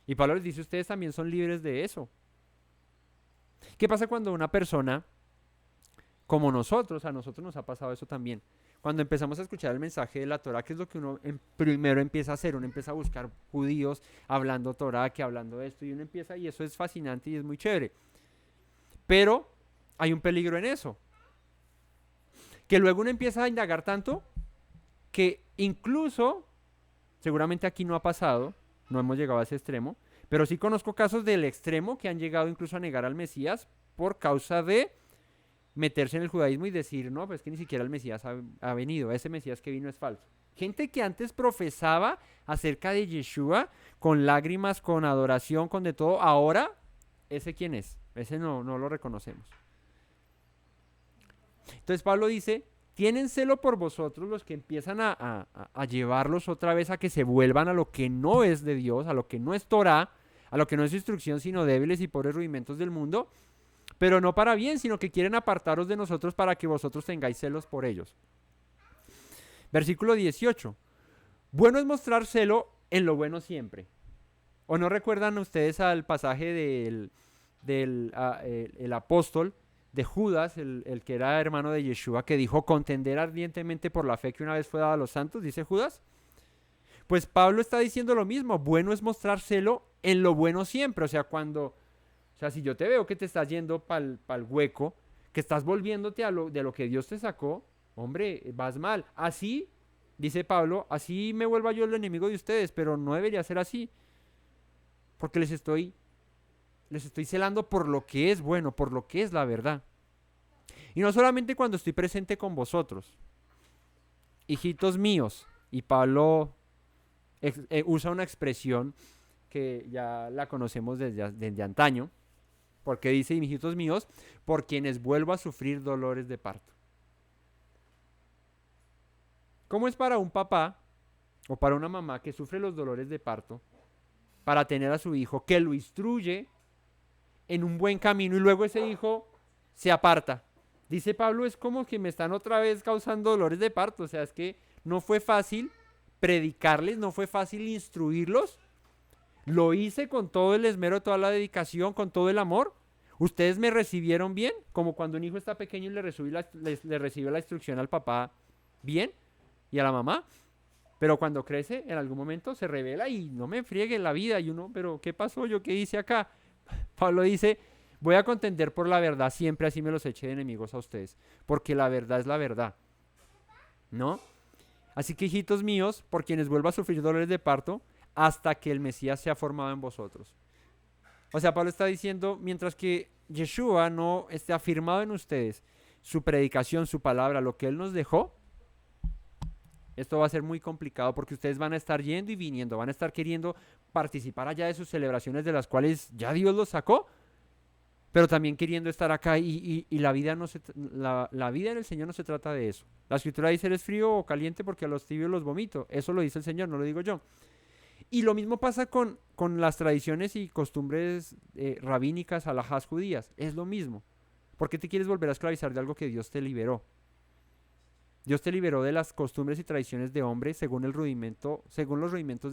S2: Y Pablo les dice, ustedes también son libres de eso. ¿Qué pasa cuando una persona, como nosotros, a nosotros nos ha pasado eso también? Cuando empezamos a escuchar el mensaje de la Torah, ¿qué es lo que uno primero empieza a hacer? Uno empieza a buscar judíos hablando Torah, que hablando de esto, y uno empieza, y eso es fascinante y es muy chévere. Pero hay un peligro en eso. Que luego uno empieza a indagar tanto que incluso, seguramente aquí no ha pasado, no hemos llegado a ese extremo, pero sí conozco casos del extremo que han llegado incluso a negar al Mesías por causa de meterse en el judaísmo y decir, no, pues que ni siquiera el Mesías ha venido, ese Mesías que vino es falso. Gente que antes profesaba acerca de Yeshua con lágrimas, con adoración, con de todo, ahora, ¿ese quién es? Ese no lo reconocemos. Entonces Pablo dice, tienen celo por vosotros los que empiezan a llevarlos otra vez a que se vuelvan a lo que no es de Dios, a lo que no es Torah, a lo que no es instrucción, sino débiles y pobres rudimentos del mundo, pero no para bien, sino que quieren apartaros de nosotros para que vosotros tengáis celos por ellos. Versículo 18. Bueno es mostrar celo en lo bueno siempre. ¿O no recuerdan ustedes al pasaje el apóstol de Judas, el que era hermano de Yeshua, que dijo contender ardientemente por la fe que una vez fue dada a los santos, dice Judas? Pues Pablo está diciendo lo mismo, bueno es mostrar celo en lo bueno siempre, o sea, si yo te veo que te estás yendo pa'l hueco, que estás volviéndote de lo que Dios te sacó, hombre, vas mal. Así, dice Pablo, así me vuelva yo el enemigo de ustedes, pero no debería ser así, porque les estoy celando por lo que es bueno, por lo que es la verdad. Y no solamente cuando estoy presente con vosotros, hijitos míos, y Pablo usa una expresión que ya la conocemos desde antaño, porque dice, hijitos míos, por quienes vuelvo a sufrir dolores de parto. ¿Cómo es para un papá o para una mamá que sufre los dolores de parto para tener a su hijo, que lo instruye en un buen camino y luego ese hijo se aparta? Dice Pablo, es como que me están otra vez causando dolores de parto, o sea, es que no fue fácil predicarles, no fue fácil instruirlos, lo hice con todo el esmero, toda la dedicación, con todo el amor. ¿Ustedes me recibieron bien? Como cuando un hijo está pequeño y le recibe la instrucción al papá bien y a la mamá. Pero cuando crece, en algún momento se revela y no me friegue la vida. Y uno, pero ¿qué pasó? ¿Yo qué hice acá? Pablo dice, voy a contender por la verdad siempre, así me los eché de enemigos a ustedes. Porque la verdad es la verdad. ¿No? Así que, hijitos míos, por quienes vuelva a sufrir dolores de parto, hasta que el Mesías sea formado en vosotros. O sea, Pablo está diciendo, mientras que Yeshua no esté afirmado en ustedes, su predicación, su palabra, lo que Él nos dejó, esto va a ser muy complicado porque ustedes van a estar yendo y viniendo, van a estar queriendo participar allá de sus celebraciones de las cuales ya Dios los sacó, pero también queriendo estar acá y la vida la vida en el Señor no se trata de eso. La Escritura dice, eres frío o caliente porque a los tibios los vomito. Eso lo dice el Señor, no lo digo yo. Y lo mismo pasa con las tradiciones y costumbres rabínicas, alajás judías. Es lo mismo. ¿Por qué te quieres volver a esclavizar de algo que Dios te liberó? Dios te liberó de las costumbres y tradiciones de hombre según los rudimentos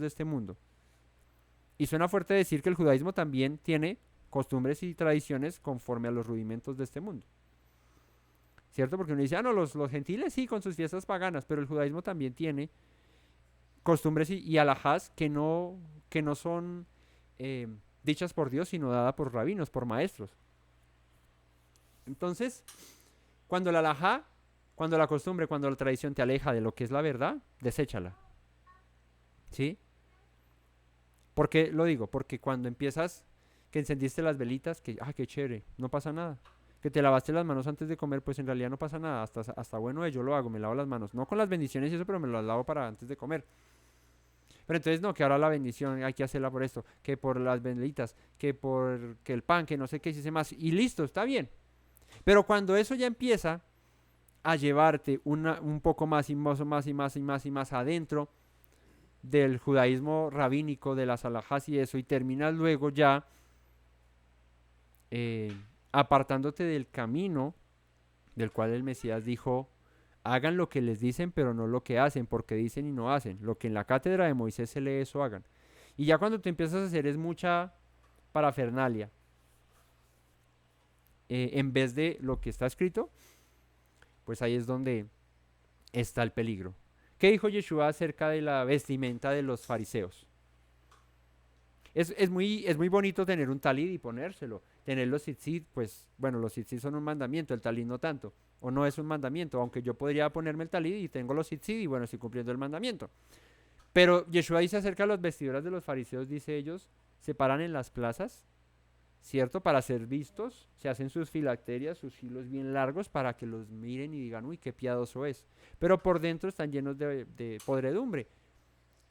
S2: de este mundo. Y suena fuerte decir que el judaísmo también tiene costumbres y tradiciones conforme a los rudimentos de este mundo. ¿Cierto? Porque uno dice, no, los gentiles sí, con sus fiestas paganas, pero el judaísmo también tiene costumbres y alajás que no son dichas por Dios, sino dadas por rabinos, por maestros. Entonces, cuando la alajá, cuando la costumbre, cuando la tradición te aleja de lo que es la verdad, deséchala. ¿Sí? ¿Por qué lo digo? Porque cuando empiezas, que encendiste las velitas, que, qué chévere, no pasa nada. Que te lavaste las manos antes de comer, pues en realidad no pasa nada. Hasta bueno, yo lo hago, me lavo las manos. No con las bendiciones y eso, pero me las lavo para antes de comer. Pero entonces no, que ahora la bendición hay que hacerla por esto, que por las velitas, que por que el pan, que no sé qué, si más. Y listo, está bien. Pero cuando eso ya empieza a llevarte un poco más y más adentro del judaísmo rabínico, de las alajás y eso, y terminas luego ya apartándote del camino del cual el Mesías dijo, hagan lo que les dicen, pero no lo que hacen, porque dicen y no hacen. Lo que en la cátedra de Moisés se lee, eso hagan. Y ya cuando te empiezas a hacer es mucha parafernalia. En vez de lo que está escrito, pues ahí es donde está el peligro. ¿Qué dijo Yeshua acerca de la vestimenta de los fariseos? Es muy bonito tener un talid y ponérselo. Tener los tzitzit, pues, bueno, los tzitzit son un mandamiento, el talid no tanto. O no es un mandamiento, aunque yo podría ponerme el talid y tengo los tzitzit y bueno, estoy cumpliendo el mandamiento. Pero Yeshua dice acerca de las vestiduras de los fariseos, dice ellos, se paran en las plazas, ¿cierto? Para ser vistos, se hacen sus filacterias, sus hilos bien largos para que los miren y digan, uy, qué piadoso es. Pero por dentro están llenos de podredumbre.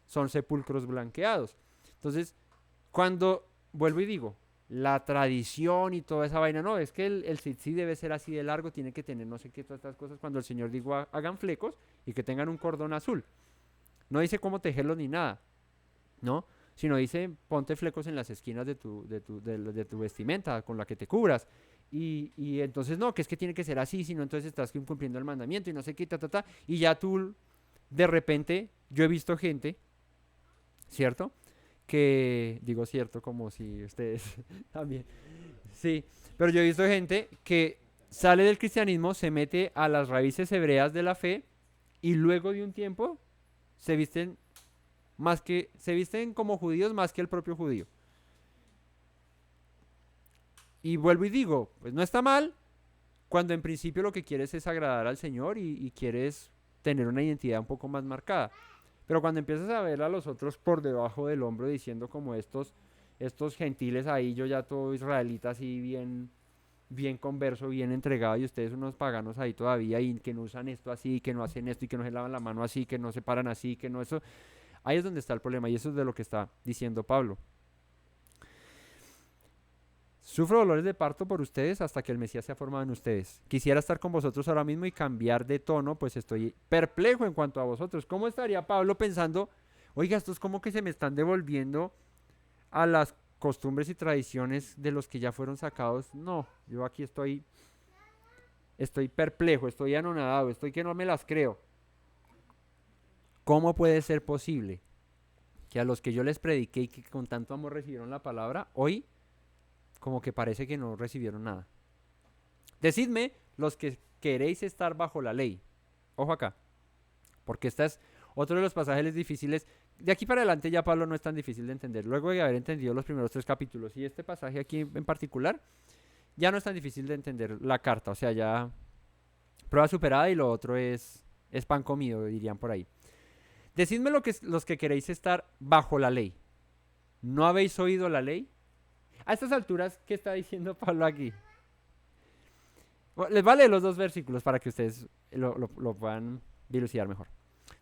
S2: Son sepulcros blanqueados. Entonces, cuando vuelvo y digo, la tradición y toda esa vaina, no, es que el tzitzit debe ser así de largo, tiene que tener no sé qué, todas estas cosas, cuando el Señor dijo hagan flecos y que tengan un cordón azul. No dice cómo tejerlos ni nada, ¿no? Sino dice ponte flecos en las esquinas de tu vestimenta con la que te cubras. Y entonces no, que es que tiene que ser así, sino entonces estás incumpliendo el mandamiento y no sé qué, y ya tú, de repente, yo he visto gente, ¿cierto? Que, digo cierto como si ustedes también, sí, pero yo he visto gente que sale del cristianismo, se mete a las raíces hebreas de la fe y luego de un tiempo se visten se visten como judíos más que el propio judío. Y vuelvo y digo, pues no está mal cuando en principio lo que quieres es agradar al Señor y quieres tener una identidad un poco más marcada. Pero cuando empiezas a ver a los otros por debajo del hombro diciendo como estos gentiles ahí, yo ya todo israelita así bien converso, bien entregado, y ustedes unos paganos ahí todavía y que no usan esto así, que no hacen esto y que no se lavan la mano así, que no se paran así, que no eso. Ahí es donde está el problema y eso es de lo que está diciendo Pablo. Sufro dolores de parto por ustedes hasta que el Mesías sea formado en ustedes. Quisiera estar con vosotros ahora mismo y cambiar de tono, pues estoy perplejo en cuanto a vosotros. ¿Cómo estaría Pablo pensando, oiga, esto es como que se me están devolviendo a las costumbres y tradiciones de los que ya fueron sacados? No, yo aquí estoy perplejo, estoy anonadado, estoy que no me las creo. ¿Cómo puede ser posible que a los que yo les prediqué y que con tanto amor recibieron la palabra, hoy como que parece que no recibieron nada? Decidme los que queréis estar bajo la ley. Ojo acá, porque este es otro de los pasajes difíciles. De aquí para adelante ya Pablo no es tan difícil de entender. Luego de haber entendido los primeros 3 capítulos y este pasaje aquí en particular, ya no es tan difícil de entender la carta. O sea, ya prueba superada y lo otro es pan comido, dirían por ahí. Decidme los que queréis estar bajo la ley. ¿No habéis oído la ley? A estas alturas, ¿qué está diciendo Pablo aquí? Les vale los 2 versículos para que ustedes lo puedan dilucidar mejor.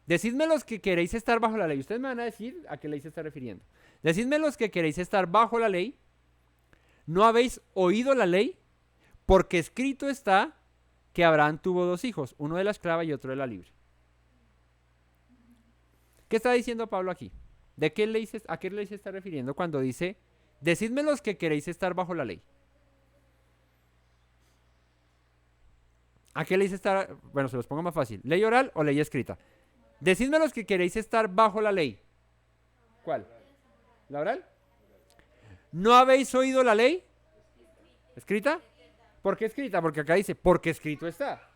S2: Decidme los que queréis estar bajo la ley. Ustedes me van a decir a qué ley se está refiriendo. Decidme los que queréis estar bajo la ley. ¿No habéis oído la ley? Porque escrito está que Abraham tuvo 2 hijos, uno de la esclava y otro de la libre. ¿Qué está diciendo Pablo aquí? ¿A qué ley se está refiriendo cuando dice, decidme los que queréis estar bajo la ley? ¿A qué ley se está? Bueno, se los pongo más fácil. ¿Ley oral o ley escrita? Decidme los que queréis estar bajo la ley. ¿Cuál? ¿La oral? ¿No habéis oído la ley? ¿Escrita? ¿Por qué escrita? Porque acá dice, porque escrito está.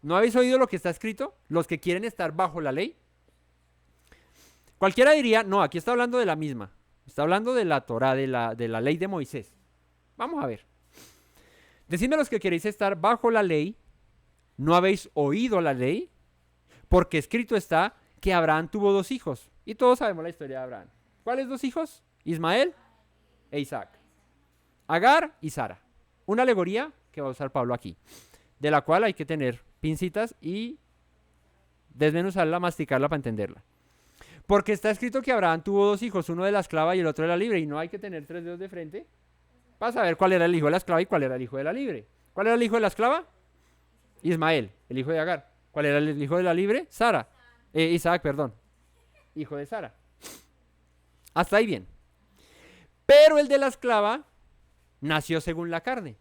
S2: ¿No habéis oído lo que está escrito? Los que quieren estar bajo la ley. Cualquiera diría, no, aquí está hablando de la misma. Está hablando de la Torá, de la ley de Moisés. Vamos a ver. Decidme los que queréis estar bajo la ley, ¿no habéis oído la ley? Porque escrito está que Abraham tuvo 2 hijos. Y todos sabemos la historia de Abraham. ¿Cuáles 2 hijos? Ismael e Isaac. Agar y Sara. Una alegoría que va a usar Pablo aquí, de la cual hay que tener pincitas y desmenuzarla, masticarla para entenderla. Porque está escrito que Abraham tuvo 2 hijos, uno de la esclava y el otro de la libre, y no hay que tener 3 dedos de frente para saber cuál era el hijo de la esclava y cuál era el hijo de la libre. ¿Cuál era el hijo de la esclava? Ismael, el hijo de Agar. ¿Cuál era el hijo de la libre? Sara. Isaac, perdón. Hijo de Sara. Hasta ahí bien. Pero el de la esclava nació según la carne.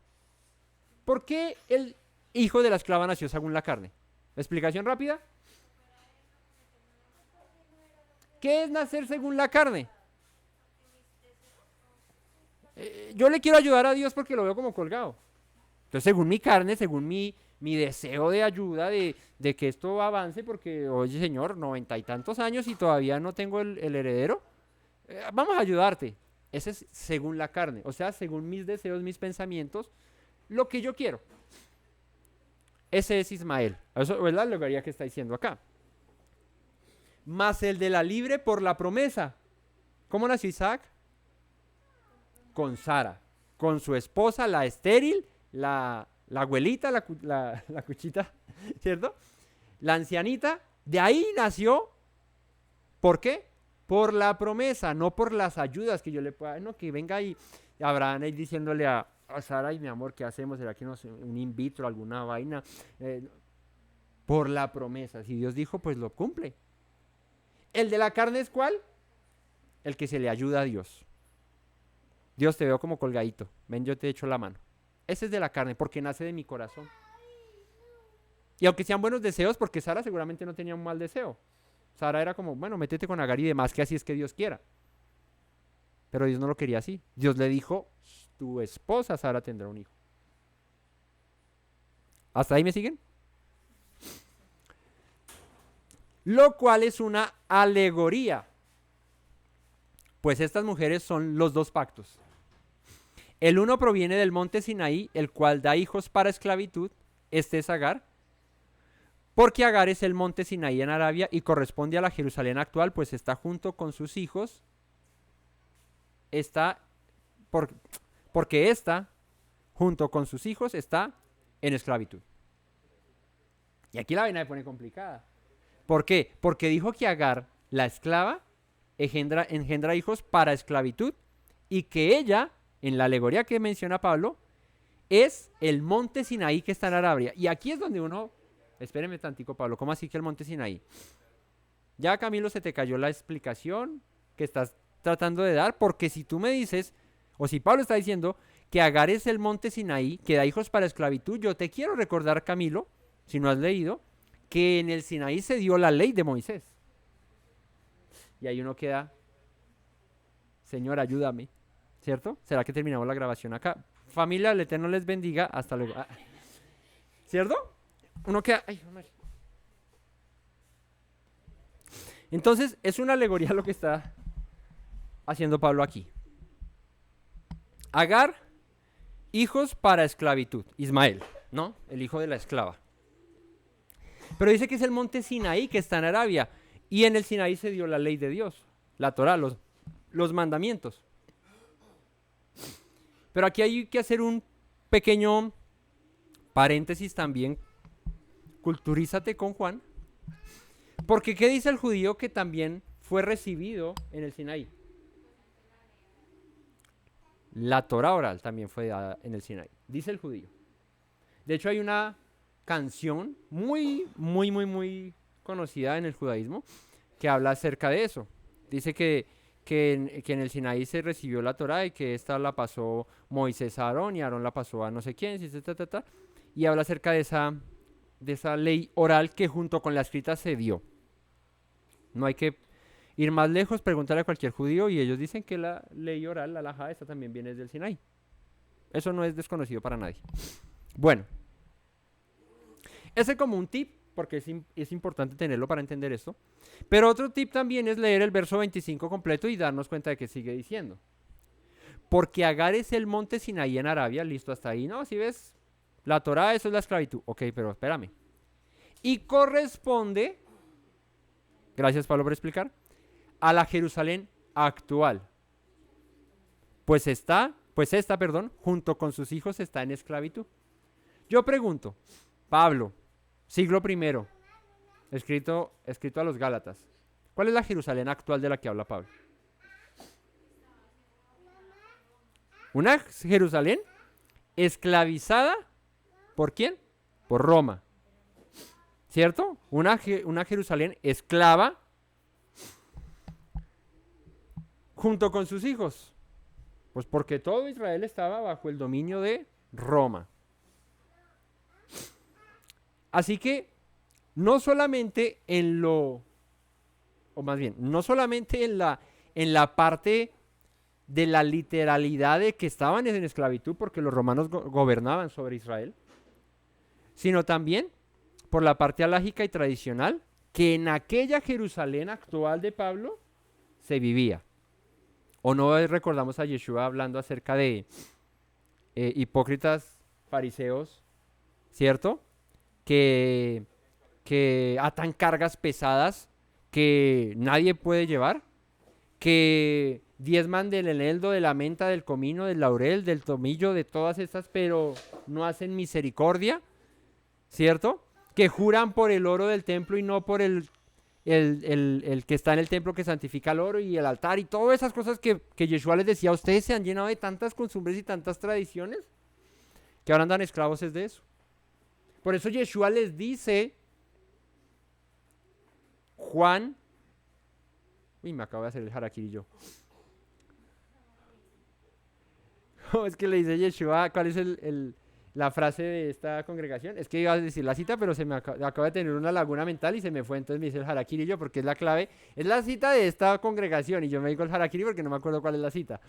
S2: ¿Por qué el hijo de la esclava nació según la carne? ¿Explicación rápida? ¿Qué es nacer según la carne? Yo le quiero ayudar a Dios porque lo veo como colgado. Entonces, según mi carne, según mi deseo de ayuda, de que esto avance, porque, oye, Señor, 90 y tantos años y todavía no tengo el heredero, vamos a ayudarte. Ese es según la carne, o sea, según mis deseos, mis pensamientos, lo que yo quiero. Ese es Ismael. Eso es la alegoría que está diciendo acá. Más el de la libre por la promesa. ¿Cómo nació Isaac? con Sara, con su esposa, la estéril, la abuelita, la cuchita, ¿cierto? La ancianita, de ahí nació, ¿por qué? Por la promesa, no por las ayudas que yo le pueda, no, que venga y Abraham ahí diciéndole a Sara, y mi amor, ¿qué hacemos? ¿Será que nos un in vitro, alguna vaina? Por la promesa, si Dios dijo, pues lo cumple. ¿El de la carne es cuál? El que se le ayuda a Dios. Dios, te veo como colgadito, ven, yo te echo la mano. Ese es de la carne, porque nace de mi corazón. Y aunque sean buenos deseos, porque Sara seguramente no tenía un mal deseo. Sara era como, bueno, métete con Agar y demás, que así es que Dios quiera. Pero Dios no lo quería así. Dios le dijo, tu esposa Sara tendrá un hijo. ¿Hasta ahí me siguen? Lo cual es una alegoría. Pues estas mujeres son los dos pactos. El uno proviene del monte Sinaí, el cual da hijos para esclavitud. Este es Agar. Porque Agar es el monte Sinaí en Arabia y corresponde a la Jerusalén actual, pues está junto con sus hijos. Porque esta, junto con sus hijos, está en esclavitud. Y aquí la vaina me pone complicada. ¿Por qué? Porque dijo que Agar, la esclava, engendra hijos para esclavitud y que ella, en la alegoría que menciona Pablo, es el monte Sinaí que está en Arabia. Y aquí es donde uno... Espéreme tantico, Pablo, ¿cómo así que el monte Sinaí? Ya, Camilo, se te cayó la explicación que estás tratando de dar, porque si tú me dices, o si Pablo está diciendo que Agar es el monte Sinaí, que da hijos para esclavitud, yo te quiero recordar, Camilo, si no has leído, que en el Sinaí se dio la ley de Moisés. Y ahí uno queda, Señor, ayúdame, ¿cierto? ¿Será que terminamos la grabación acá? Familia, el Eterno les bendiga, hasta luego. ¿Cierto? Uno queda, ay, entonces, es una alegoría lo que está haciendo Pablo aquí. Agar, hijos para esclavitud. Ismael, ¿no? El hijo de la esclava. Pero dice que es el monte Sinaí que está en Arabia. Y en el Sinaí se dio la ley de Dios, la Torá, los mandamientos. Pero aquí hay que hacer un pequeño paréntesis también. Culturízate con Juan. Porque ¿qué dice el judío que también fue recibido en el Sinaí? La Torá oral también fue dada en el Sinaí, dice el judío. De hecho, hay una canción muy conocida en el judaísmo que habla acerca de eso. Dice que en el Sinaí se recibió la Torá y que esta la pasó Moisés a Aarón y Aarón la pasó a no sé quién, y habla acerca de esa ley oral que junto con la escrita se dio. No hay que ir más lejos, preguntarle a cualquier judío y ellos dicen que la ley oral, la halajá, esta también viene del Sinaí. Eso no es desconocido para nadie. Bueno, ese como un tip, porque es importante tenerlo para entender esto. Pero otro tip también es leer el verso 25 completo y darnos cuenta de que sigue diciendo. Porque Agar es el monte Sinaí en Arabia, listo hasta ahí, ¿no? Si ves, la Torá, eso es la esclavitud. Ok, pero espérame. Y corresponde, gracias Pablo por explicar, a la Jerusalén actual. Pues esta, junto con sus hijos está en esclavitud. Yo pregunto, Pablo, siglo I, escrito a los Gálatas, ¿cuál es la Jerusalén actual de la que habla Pablo? Una Jerusalén esclavizada, ¿por quién? Por Roma. ¿Cierto? Una Jerusalén esclava junto con sus hijos. Pues porque todo Israel estaba bajo el dominio de Roma. Así que no solamente no solamente en la parte de la literalidad de que estaban en esclavitud porque los romanos gobernaban sobre Israel, sino también por la parte alágica y tradicional que en aquella Jerusalén actual de Pablo se vivía. ¿O no recordamos a Yeshua hablando acerca de hipócritas fariseos, ¿cierto? Que atan cargas pesadas que nadie puede llevar, que diezman del eneldo, de la menta, del comino, del laurel, del tomillo, de todas estas, pero no hacen misericordia, ¿cierto? Que juran por el oro del templo y no por el que está en el templo que santifica el oro y el altar y todas esas cosas que Yeshua les decía, ustedes se han llenado de tantas costumbres y tantas tradiciones que ahora andan esclavos es de eso. Por eso Yeshua les dice, Juan, me acabo de hacer el harakiri yo. ¿Cómo es que le dice Yeshua? ¿Cuál es la frase de esta congregación? Es que iba a decir la cita, pero acabo de tener una laguna mental y se me fue, entonces me dice el harakiri yo, porque es la clave, es la cita de esta congregación, y yo me digo el harakiri porque no me acuerdo cuál es la cita.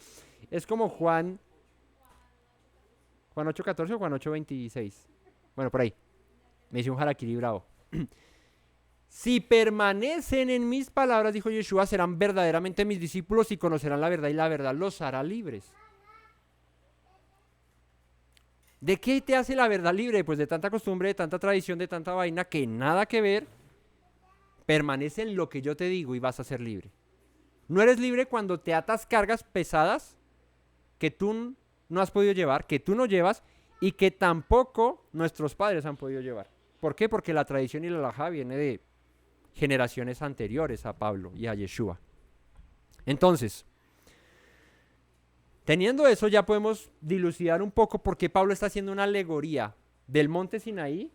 S2: Es como Juan 8:14 o Juan 8:26. Bueno, por ahí. Me dice un harakiri bravo. Si permanecen en mis palabras, dijo Yeshua, serán verdaderamente mis discípulos y conocerán la verdad y la verdad los hará libres. ¿De qué te hace la verdad libre? Pues de tanta costumbre, de tanta tradición, de tanta vaina que nada que ver. Permanece en lo que yo te digo y vas a ser libre. No eres libre cuando te atas cargas pesadas que tú no has podido llevar, que tú no llevas y que tampoco nuestros padres han podido llevar. ¿Por qué? Porque la tradición y la halajá viene de generaciones anteriores a Pablo y a Yeshua. Entonces, teniendo eso, ya podemos dilucidar un poco por qué Pablo está haciendo una alegoría del monte Sinaí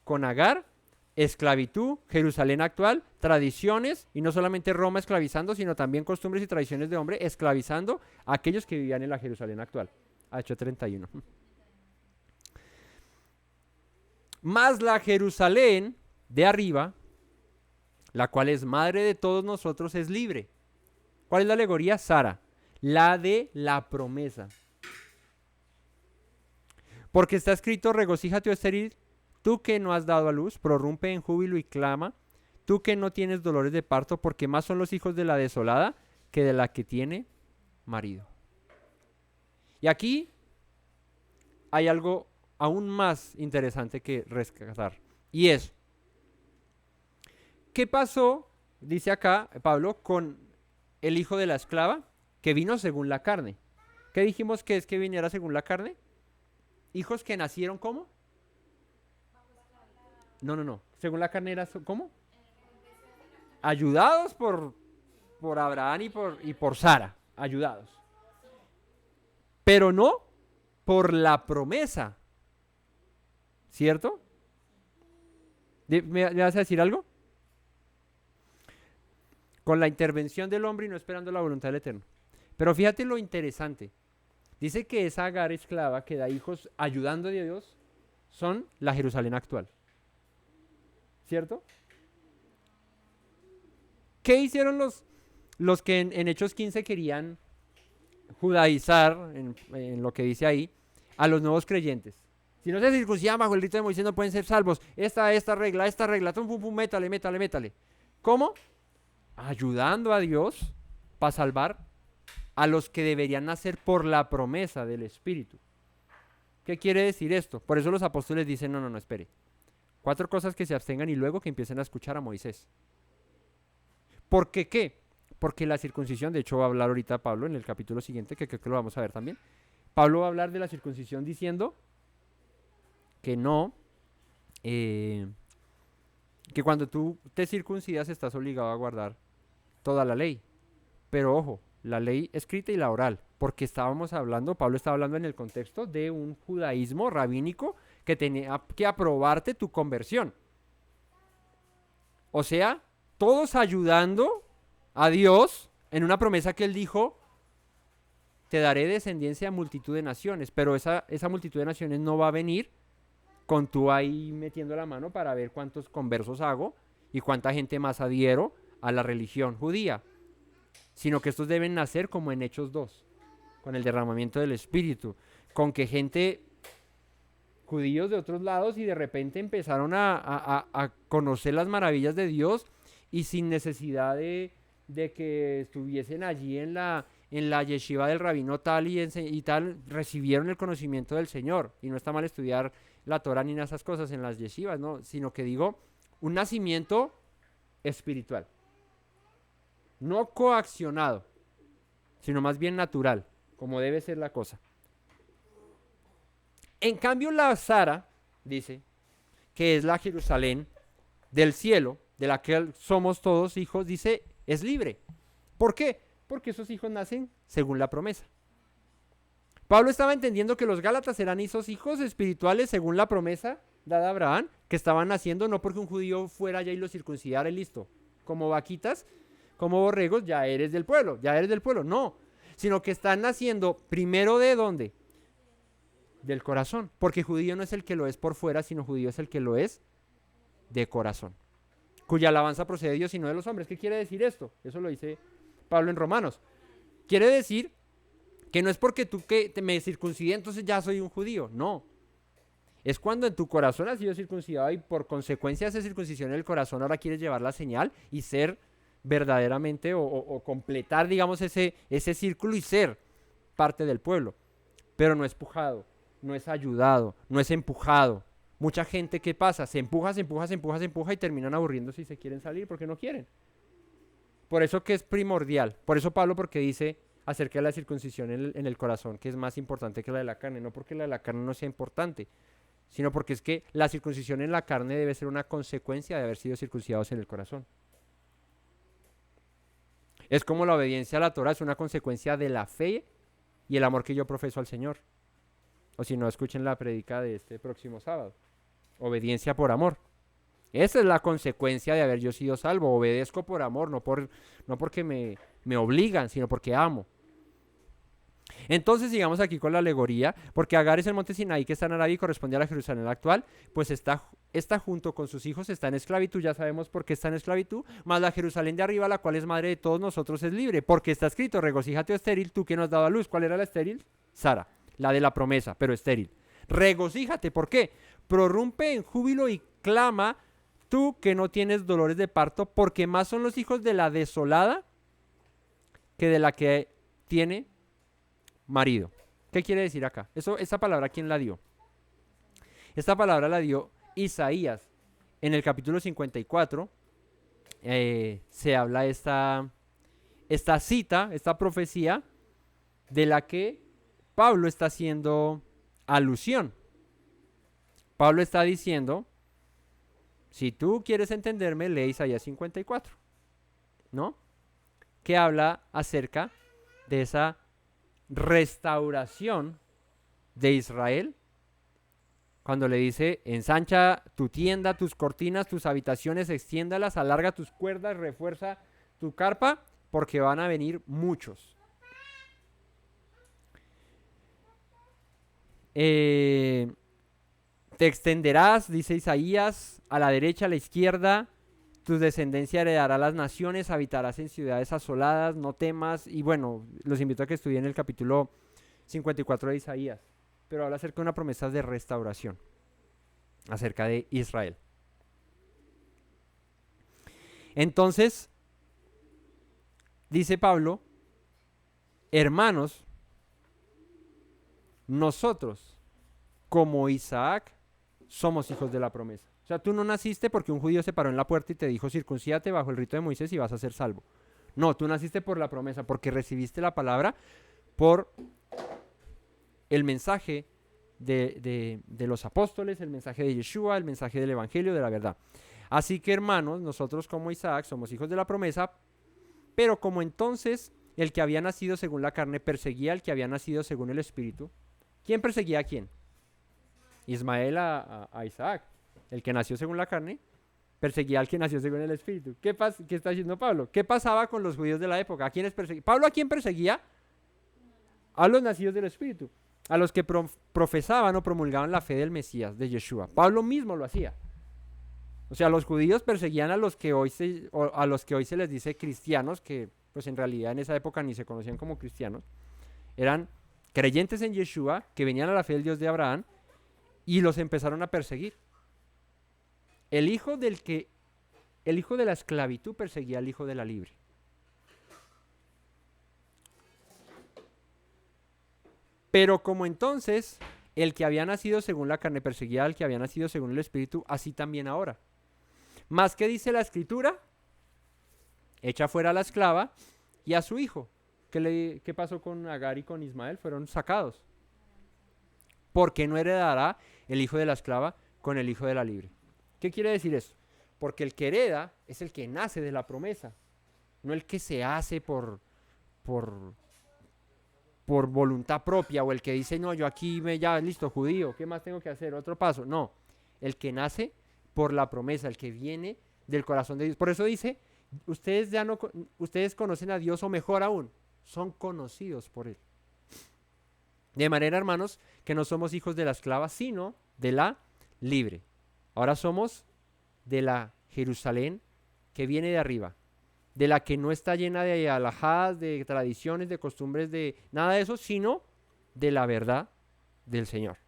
S2: con Agar, esclavitud, Jerusalén actual, tradiciones, y no solamente Roma esclavizando, sino también costumbres y tradiciones de hombre esclavizando a aquellos que vivían en la Jerusalén actual. Hechos 31. Más la Jerusalén de arriba, la cual es madre de todos nosotros, es libre. ¿Cuál es la alegoría? Sara, la de la promesa. Porque está escrito, regocíjate, oh estéril, tú que no has dado a luz, prorrumpe en júbilo y clama, tú que no tienes dolores de parto, porque más son los hijos de la desolada que de la que tiene marido. Y aquí hay algo aún más interesante que rescatar, y es, ¿qué pasó, dice acá Pablo, con el hijo de la esclava que vino según la carne? ¿Qué dijimos que es que viniera según la carne? Hijos que nacieron ¿cómo? No. Según la carne era ¿cómo? Ayudados por Abraham y por Sara. Ayudados. Pero no por la promesa. ¿Cierto? ¿Me vas a decir algo? Con la intervención del hombre y no esperando la voluntad del Eterno. Pero fíjate lo interesante. Dice que esa Agar esclava que da hijos ayudando a Dios son la Jerusalén actual. ¿Cierto? ¿Qué hicieron los que en Hechos 15 querían judaizar, en lo que dice ahí, a los nuevos creyentes? Si no se circuncidan bajo el rito de Moisés no pueden ser salvos. Esta regla, métale. ¿Cómo? Ayudando a Dios para salvar a los que deberían nacer por la promesa del Espíritu. ¿Qué quiere decir esto? Por eso los apóstoles dicen, no, espere. 4 cosas que se abstengan y luego que empiecen a escuchar a Moisés. ¿Por qué qué? Porque la circuncisión, de hecho va a hablar ahorita Pablo en el capítulo siguiente, que creo que lo vamos a ver también. Pablo va a hablar de la circuncisión diciendo que no, que cuando tú te circuncidas estás obligado a guardar toda la ley. Pero ojo, la ley escrita y la oral, porque Pablo estaba hablando en el contexto de un judaísmo rabínico que tenía que aprobarte tu conversión. O sea, todos ayudando a Dios en una promesa que él dijo, te daré descendencia a multitud de naciones, pero esa multitud de naciones no va a venir con tú ahí metiendo la mano para ver cuántos conversos hago y cuánta gente más adhiero a la religión judía, sino que estos deben nacer como en Hechos 2, con el derramamiento del Espíritu, con que gente, judíos de otros lados, y de repente empezaron a conocer las maravillas de Dios y sin necesidad de que estuviesen allí en la yeshiva del rabino tal y tal, recibieron el conocimiento del Señor. Y no está mal estudiar la Torah ni esas cosas en las yeshivas, ¿no? Sino que digo, un nacimiento espiritual, no coaccionado, sino más bien natural, como debe ser la cosa. En cambio, la Sara, dice, que es la Jerusalén del cielo, de la que somos todos hijos, dice, es libre. ¿Por qué? Porque esos hijos nacen según la promesa. Pablo estaba entendiendo que los Gálatas eran esos hijos espirituales según la promesa dada a Abraham, que estaban naciendo no porque un judío fuera allá y los circuncidara y listo. Como vaquitas, como borregos, ya eres del pueblo, no. Sino que están naciendo primero ¿de dónde? Del corazón. Porque judío no es el que lo es por fuera, sino judío es el que lo es de corazón. Cuya alabanza procede de Dios y no de los hombres. ¿Qué quiere decir esto? Eso lo dice Pablo en Romanos. Quiere decir que no es porque tú que me circuncidé, entonces ya soy un judío. No. Es cuando en tu corazón has sido circuncidado y por consecuencia de esa circuncisión en el corazón ahora quieres llevar la señal y ser verdaderamente o completar, digamos, ese círculo y ser parte del pueblo. Pero no es pujado, no es ayudado, no es empujado. Mucha gente, ¿qué pasa? Se empuja y terminan aburriéndose y se quieren salir porque no quieren. Por eso que es primordial. Por eso Pablo porque dice acerca de la circuncisión en el corazón, que es más importante que la de la carne. No porque la de la carne no sea importante, sino porque es que la circuncisión en la carne debe ser una consecuencia de haber sido circuncidados en el corazón. Es como la obediencia a la Torah es una consecuencia de la fe y el amor que yo profeso al Señor. O si no, escuchen la predica de este próximo sábado. Obediencia por amor. Esa es la consecuencia de haber yo sido salvo. Obedezco por amor, no porque me obligan, sino porque amo. Entonces sigamos aquí con la alegoría, porque Agar es el monte Sinaí que está en Arabia y corresponde a la Jerusalén actual, pues está junto con sus hijos, está en esclavitud, ya sabemos por qué está en esclavitud, más la Jerusalén de arriba, la cual es madre de todos nosotros, es libre, porque está escrito, regocíjate, oh estéril, tú que no has dado a luz. ¿Cuál era la estéril? Sara, la de la promesa, pero estéril. Regocíjate, ¿por qué? Prorrumpe en júbilo y clama, tú que no tienes dolores de parto, porque más son los hijos de la desolada que de la que tiene marido. ¿Qué quiere decir acá? Esta palabra, ¿quién la dio? Esta palabra la dio Isaías. En el capítulo 54 se habla esta cita, esta profecía de la que Pablo está haciendo alusión. Pablo está diciendo, si tú quieres entenderme, lee Isaías 54, ¿no? Que habla acerca de esa restauración de Israel, cuando le dice, ensancha tu tienda, tus cortinas, tus habitaciones, extiéndalas, alarga tus cuerdas, refuerza tu carpa, porque van a venir muchos. Te extenderás, dice Isaías, a la derecha, a la izquierda, tu descendencia heredará las naciones, habitarás en ciudades asoladas, no temas. Y bueno, los invito a que estudien el capítulo 54 de Isaías, pero habla acerca de una promesa de restauración, acerca de Israel. Entonces, dice Pablo, hermanos, nosotros, como Isaac, somos hijos de la promesa. O sea, tú no naciste porque un judío se paró en la puerta y te dijo, circuncídate bajo el rito de Moisés y vas a ser salvo. No, tú naciste por la promesa, porque recibiste la palabra por el mensaje de los apóstoles, el mensaje de Yeshua, el mensaje del evangelio, de la verdad. Así que, hermanos, nosotros como Isaac somos hijos de la promesa, pero como entonces el que había nacido según la carne perseguía al que había nacido según el espíritu, ¿quién perseguía a quién? Ismael a Isaac. El que nació según la carne perseguía al que nació según el espíritu. ¿Qué está diciendo Pablo? ¿Qué pasaba con los judíos de la época? ¿A quiénes perseguía? ¿Pablo a quién perseguía? A los nacidos del espíritu, a los que profesaban o promulgaban la fe del Mesías, de Yeshua. Pablo mismo lo hacía. O sea, los judíos perseguían a los que hoy se les dice cristianos, que pues en realidad en esa época ni se conocían como cristianos. Eran creyentes en Yeshua, que venían a la fe del Dios de Abraham, y los empezaron a perseguir. El hijo de la esclavitud perseguía al hijo de la libre. Pero como entonces el que había nacido según la carne perseguía al que había nacido según el espíritu, así también ahora. Más que dice la escritura, echa fuera a la esclava y a su hijo. ¿Qué pasó con Agar y con Ismael? Fueron sacados. Porque no heredará el hijo de la esclava con el hijo de la libre. ¿Qué quiere decir eso? Porque el que hereda es el que nace de la promesa, no el que se hace por voluntad propia, o el que dice, no, yo aquí ya, listo, judío, ¿qué más tengo que hacer? Otro paso. No, el que nace por la promesa, el que viene del corazón de Dios. Por eso dice, ustedes conocen a Dios, o mejor aún, son conocidos por Él. De manera, hermanos, que no somos hijos de la esclava, sino de la libre. Ahora somos de la Jerusalén que viene de arriba, de la que no está llena de alhajas, de tradiciones, de costumbres, de nada de eso, sino de la verdad del Señor.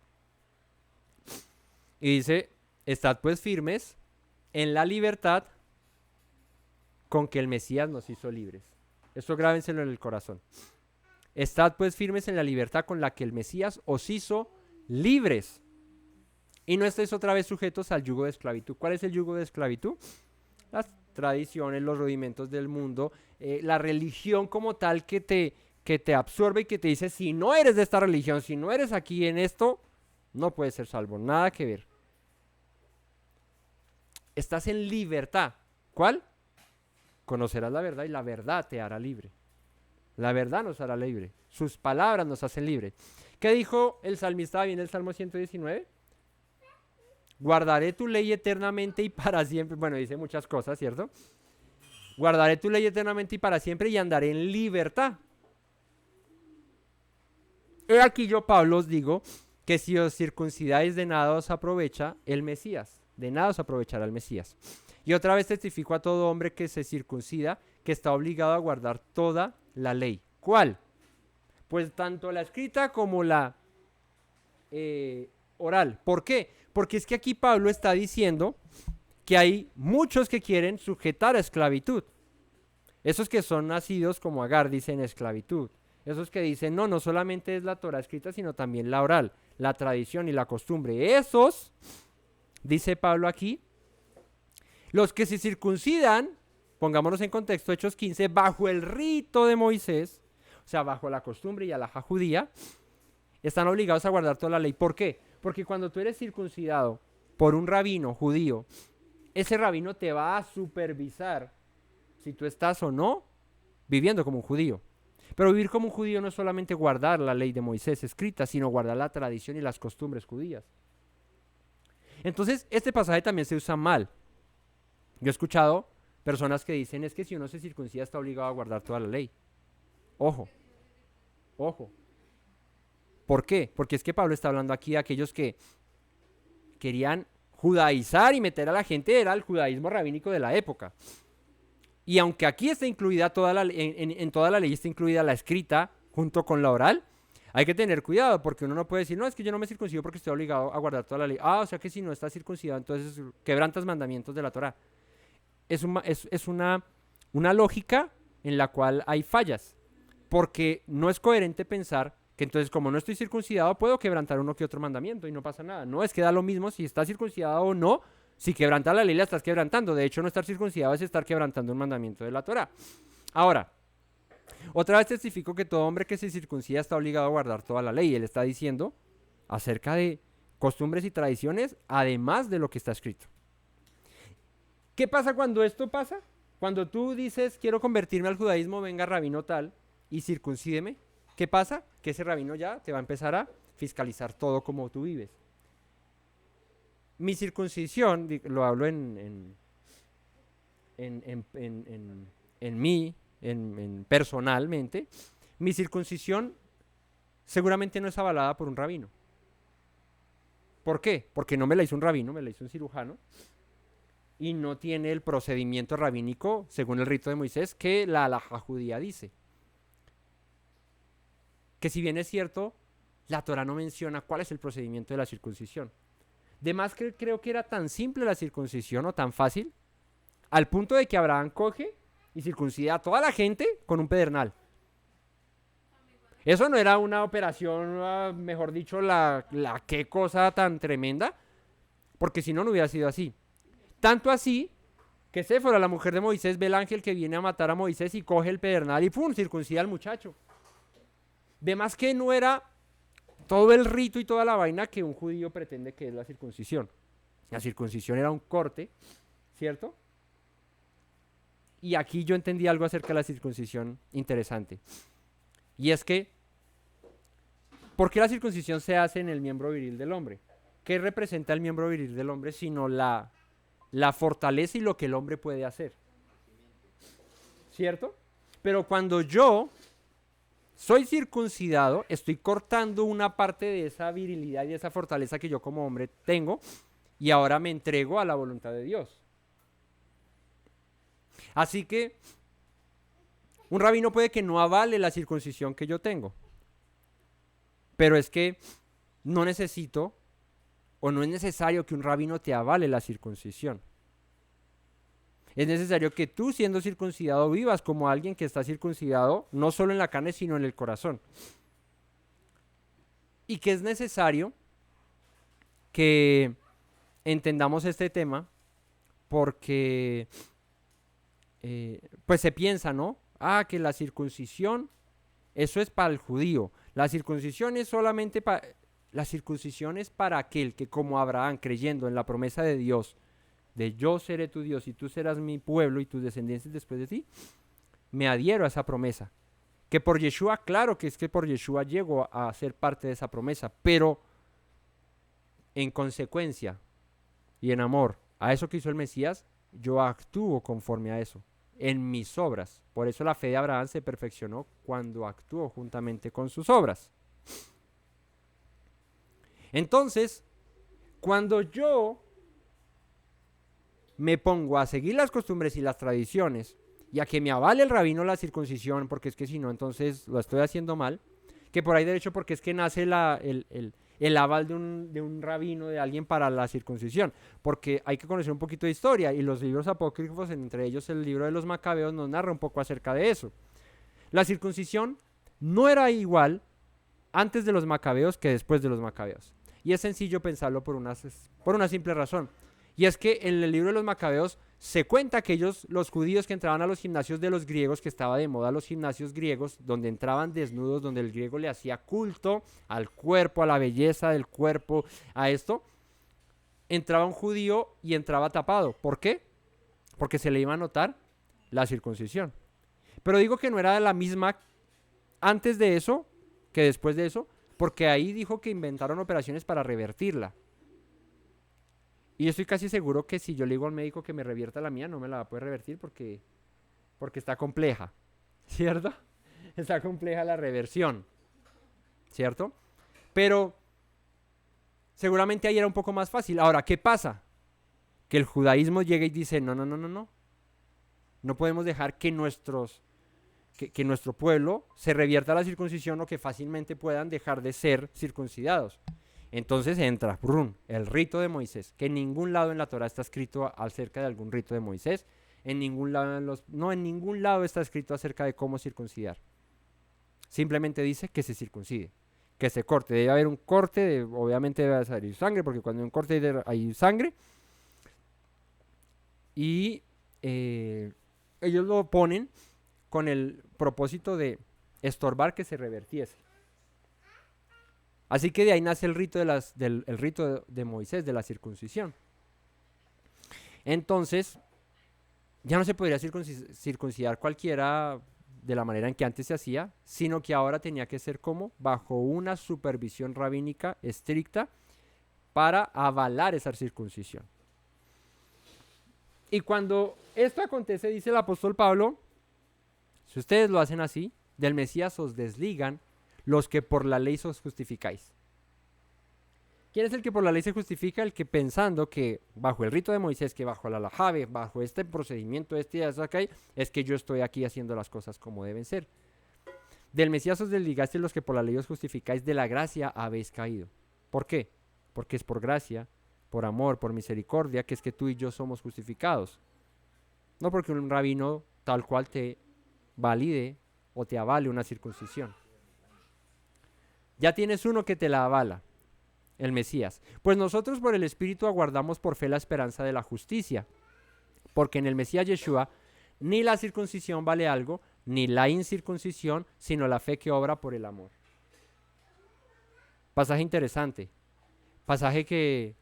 S2: Y dice, estad pues firmes en la libertad con que el Mesías nos hizo libres. Esto grábenselo en el corazón. Estad pues firmes en la libertad con la que el Mesías os hizo libres. Y no estéis otra vez sujetos al yugo de esclavitud. ¿Cuál es el yugo de esclavitud? Las tradiciones, los rudimentos del mundo, la religión como tal que te absorbe y que te dice, si no eres de esta religión, si no eres aquí en esto, no puedes ser salvo. Nada que ver. Estás en libertad. ¿Cuál? Conocerás la verdad y la verdad te hará libre. La verdad nos hará libre. Sus palabras nos hacen libre. ¿Qué dijo el salmista en el Salmo 119? Guardaré tu ley eternamente y para siempre. Bueno, dice muchas cosas, ¿cierto? Guardaré tu ley eternamente y para siempre y andaré en libertad. He aquí yo, Pablo, os digo que si os circuncidáis, de nada os aprovecha el Mesías. De nada os aprovechará el Mesías. Y otra vez testifico a todo hombre que se circuncida que está obligado a guardar toda la ley. ¿Cuál? Pues tanto la escrita como la oral. ¿Por qué? Porque es que aquí Pablo está diciendo que hay muchos que quieren sujetar a esclavitud. Esos que son nacidos como Agar dicen esclavitud. Esos que dicen no solamente es la Torah escrita, sino también la oral, la tradición y la costumbre. Esos, dice Pablo aquí, los que se circuncidan, pongámonos en contexto, Hechos 15, bajo el rito de Moisés, o sea, bajo la costumbre y alhaja judía, están obligados a guardar toda la ley. ¿Por qué? Porque cuando tú eres circuncidado por un rabino judío, ese rabino te va a supervisar si tú estás o no viviendo como un judío. Pero vivir como un judío no es solamente guardar la ley de Moisés escrita, sino guardar la tradición y las costumbres judías. Entonces, este pasaje también se usa mal. Yo he escuchado personas que dicen, es que si uno se circuncida está obligado a guardar toda la ley. Ojo, ojo. ¿Por qué? Porque es que Pablo está hablando aquí de aquellos que querían judaizar y meter a la gente, era el judaísmo rabínico de la época. Y aunque aquí está incluida en toda la ley está incluida la escrita junto con la oral, hay que tener cuidado porque uno no puede decir, no, es que yo no me circuncido porque estoy obligado a guardar toda la ley. O sea que si no estás circuncidado, entonces quebrantas mandamientos de la Torah. Es una lógica en la cual hay fallas, porque no es coherente pensar que entonces como no estoy circuncidado puedo quebrantar uno que otro mandamiento y no pasa nada. No, es que da lo mismo si estás circuncidado o no. Si quebrantas la ley la estás quebrantando. De hecho, no estar circuncidado es estar quebrantando un mandamiento de la Torah. Ahora, otra vez testifico que todo hombre que se circuncida está obligado a guardar toda la ley. Él está diciendo acerca de costumbres y tradiciones, además de lo que está escrito. ¿Qué pasa cuando esto pasa? Cuando tú dices, quiero convertirme al judaísmo, venga rabino tal y circuncídeme. ¿Qué pasa? Que ese rabino ya te va a empezar a fiscalizar todo como tú vives. Mi circuncisión, lo hablo en mí, personalmente, mi circuncisión seguramente no es avalada por un rabino. ¿Por qué? Porque no me la hizo un rabino, me la hizo un cirujano y no tiene el procedimiento rabínico, según el rito de Moisés, que la halajá judía dice. Que si bien es cierto, la Torah no menciona cuál es el procedimiento de la circuncisión. De más que creo que era tan simple la circuncisión o tan fácil, al punto de que Abraham coge y circuncida a toda la gente con un pedernal. Eso no era una operación, mejor dicho, la qué cosa tan tremenda, porque si no, no hubiera sido así. Tanto así Que Séfora, la mujer de Moisés, ve el ángel que viene a matar a Moisés y coge el pedernal y ¡pum! Circuncida al muchacho. Ve más que no era todo el rito y toda la vaina que un judío pretende que es la circuncisión. La circuncisión era un corte, ¿cierto? Y aquí yo entendí algo acerca de la circuncisión interesante. Y es que, ¿por qué la circuncisión se hace en el miembro viril del hombre? ¿Qué representa el miembro viril del hombre sino la fortaleza y lo que el hombre puede hacer? ¿Cierto? Pero cuando yo soy circuncidado, estoy cortando una parte de esa virilidad y esa fortaleza que yo como hombre tengo y ahora me entrego a la voluntad de Dios. Así que un rabino puede que no avale la circuncisión que yo tengo, pero es que no necesito o no es necesario que un rabino te avale la circuncisión. Es necesario que tú, siendo circuncidado, vivas como alguien que está circuncidado, no solo en la carne, sino en el corazón. Y que es necesario que entendamos este tema porque pues se piensa, ¿no? Que la circuncisión, eso es para el judío. La circuncisión es solamente para... La circuncisión es para aquel que, como Abraham, creyendo en la promesa de Dios, de yo seré tu Dios y tú serás mi pueblo y tus descendientes después de ti, me adhiero a esa promesa. Que por Yeshua, claro que es que por Yeshua llego a ser parte de esa promesa, pero en consecuencia y en amor a eso que hizo el Mesías, yo actúo conforme a eso, en mis obras. Por eso la fe de Abraham se perfeccionó cuando actuó juntamente con sus obras. Entonces, cuando yo me pongo a seguir las costumbres y las tradiciones y a que me avale el rabino la circuncisión, porque es que si no, entonces lo estoy haciendo mal, que por ahí de hecho porque es que nace el aval de un rabino, de alguien para la circuncisión, porque hay que conocer un poquito de historia y los libros apócrifos, entre ellos el libro de los Macabeos, nos narra un poco acerca de eso. La circuncisión no era igual antes de los Macabeos que después de los Macabeos. Y es sencillo pensarlo por una simple razón. Y es que en el libro de los Macabeos se cuenta que ellos, los judíos que entraban a los gimnasios de los griegos, que estaba de moda los gimnasios griegos, donde entraban desnudos, donde el griego le hacía culto al cuerpo, a la belleza del cuerpo, a esto, entraba un judío y entraba tapado. ¿Por qué? Porque se le iba a notar la circuncisión. Pero digo que no era la misma antes de eso que después de eso, porque ahí dijo que inventaron operaciones para revertirla. Y yo estoy casi seguro que si yo le digo al médico que me revierta la mía, no me la va a poder revertir porque está compleja, ¿cierto? Está compleja la reversión, ¿cierto? Pero seguramente ahí era un poco más fácil. Ahora, ¿qué pasa? Que el judaísmo llega y dice, no. No podemos dejar que nuestro pueblo se revierta la circuncisión o que fácilmente puedan dejar de ser circuncidados. Entonces entra el rito de Moisés, que en ningún lado en la Torah está escrito acerca de algún rito de Moisés, en ningún lado está escrito acerca de cómo circuncidar. Simplemente dice que se circuncide, que se corte. Debe haber un corte, obviamente debe salir sangre, porque cuando hay un corte hay sangre. Y ellos lo ponen con el propósito de estorbar que se revertiese. Así que de ahí nace el rito el rito de Moisés, de la circuncisión. Entonces, ya no se podría circuncidar cualquiera de la manera en que antes se hacía, sino que ahora tenía que ser como bajo una supervisión rabínica estricta para avalar esa circuncisión. Y cuando esto acontece, dice el apóstol Pablo, si ustedes lo hacen así, del Mesías os desligan los que por la ley os justificáis. ¿Quién es el que por la ley se justifica? El que pensando que bajo el rito de Moisés, que bajo la lajabe, bajo este procedimiento, es que yo estoy aquí haciendo las cosas como deben ser. Del Mesías os desligaste los que por la ley os justificáis, de la gracia habéis caído. ¿Por qué? Porque es por gracia, por amor, por misericordia, que es que tú y yo somos justificados. No porque un rabino tal cual te valide o te avale una circuncisión. Ya tienes uno que te la avala, el Mesías. Pues nosotros por el Espíritu aguardamos por fe la esperanza de la justicia. porque en el Mesías Yeshua ni la circuncisión vale algo, ni la incircuncisión, sino la fe que obra por el amor. Pasaje interesante. Pasaje que,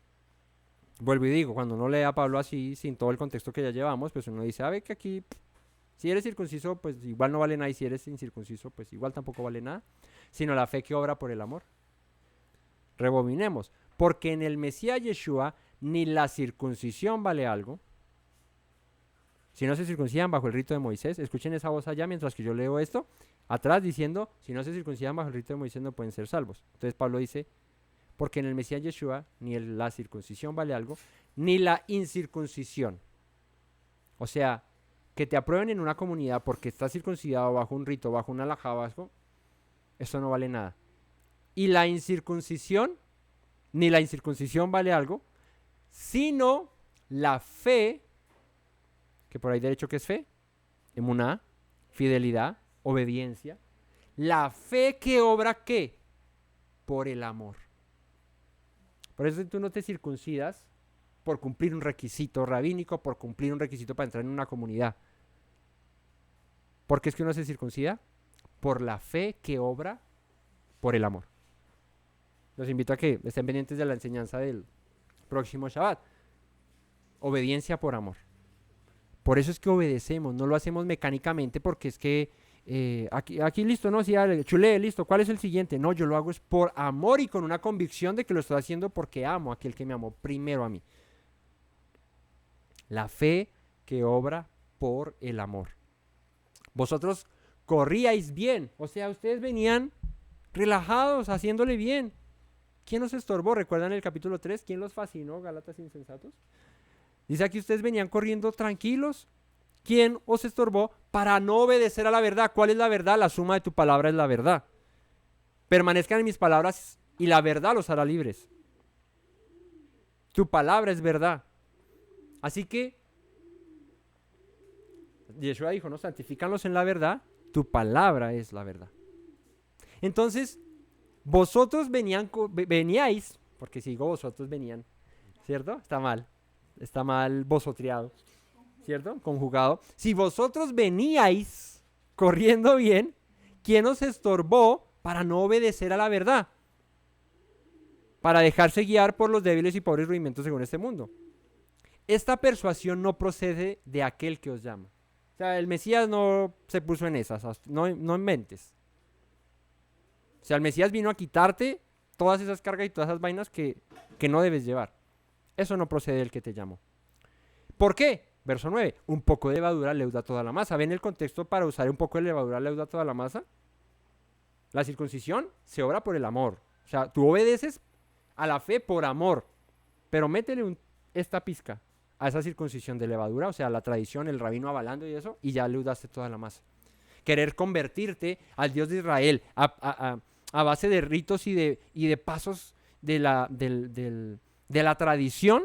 S2: vuelvo y digo, cuando uno lee a Pablo así, sin todo el contexto que ya llevamos, pues uno dice, que aquí, si eres circunciso, pues igual no vale nada, y si eres incircunciso, pues igual tampoco vale nada, sino la fe que obra por el amor. Rebobinemos, porque en el Mesías Yeshua ni la circuncisión vale algo, si no se circuncidan bajo el rito de Moisés. Escuchen esa voz allá mientras que yo leo esto, atrás diciendo, si no se circuncidan bajo el rito de Moisés no pueden ser salvos. Entonces Pablo dice, porque en el Mesías Yeshua ni la circuncisión vale algo, ni la incircuncisión. O sea, que te aprueben en una comunidad porque estás circuncidado bajo un rito, bajo una halajá, eso no vale nada. Y la incircuncisión, ni la incircuncisión vale algo, sino la fe, que por ahí derecho que es fe, emuná, fidelidad, obediencia, la fe que obra ¿qué? Por el amor. Por eso tú no te circuncidas por cumplir un requisito rabínico, por cumplir un requisito para entrar en una comunidad. ¿Por qué es que uno se circuncida? Por la fe que obra por el amor. Los invito a que estén pendientes de la enseñanza del próximo Shabbat. Obediencia por amor. Por eso es que obedecemos, no lo hacemos mecánicamente porque es que aquí listo, ¿no? Sí, chulé, listo, ¿cuál es el siguiente? No, yo lo hago es por amor y con una convicción de que lo estoy haciendo porque amo a aquel que me amó primero a mí. La fe que obra por el amor. Vosotros corríais bien, o sea, ustedes venían relajados, haciéndole bien. ¿Quién los estorbó? ¿Recuerdan el capítulo 3? ¿Quién los fascinó, Gálatas insensatos? Dice aquí, ustedes venían corriendo tranquilos. ¿Quién os estorbó? Para no obedecer a la verdad. ¿Cuál es la verdad? La suma de tu palabra es la verdad. Permanezcan en mis palabras y la verdad los hará libres. Tu palabra es verdad. Así que, Yeshua dijo, ¿no? Santifícanlos en la verdad. Tu palabra es la verdad. Entonces, vosotros veníais, porque si digo vosotros venían, ¿cierto? Está mal vosotreado, ¿cierto? Conjugado. Si vosotros veníais corriendo bien, ¿quién os estorbó para no obedecer a la verdad? Para dejarse guiar por los débiles y pobres rudimentos según este mundo. Esta persuasión no procede de aquel que os llama. O sea, el Mesías no se puso en esas, no inventes. O sea, el Mesías vino a quitarte todas esas cargas y todas esas vainas que no debes llevar. Eso no procede del que te llamó. ¿Por qué? Verso 9. Un poco de levadura leuda toda la masa. ¿Ven el contexto para usar un poco de levadura leuda toda la masa? La circuncisión se obra por el amor. O sea, tú obedeces a la fe por amor. Pero métele esta pizca a esa circuncisión de levadura, o sea, la tradición, el rabino avalando y eso, y ya leudaste toda la masa. Querer convertirte al Dios de Israel a base de ritos y de pasos de la tradición,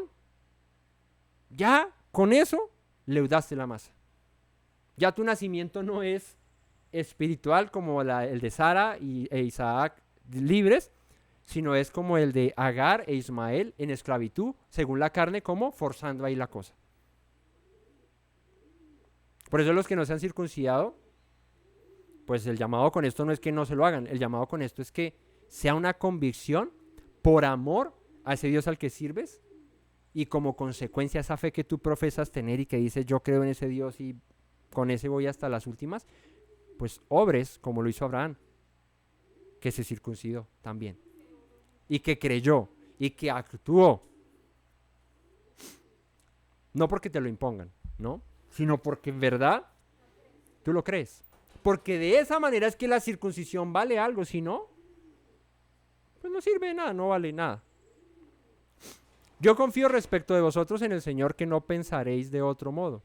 S2: ya con eso leudaste la masa. Ya tu nacimiento no es espiritual como el de Sara e Isaac libres, sino es como el de Agar e Ismael en esclavitud, según la carne, como forzando ahí la cosa. Por eso los que no se han circuncidado, pues el llamado con esto no es que no se lo hagan, el llamado con esto es que sea una convicción por amor a ese Dios al que sirves y como consecuencia esa fe que tú profesas tener y que dices yo creo en ese Dios y con ese voy hasta las últimas, pues obres como lo hizo Abraham, que se circuncidó también y que creyó y que actuó, no porque te lo impongan, ¿no? Sino porque en verdad tú lo crees. Porque de esa manera es que la circuncisión vale algo, si no, pues no sirve de nada, no vale nada. Yo confío respecto de vosotros en el Señor que no pensaréis de otro modo.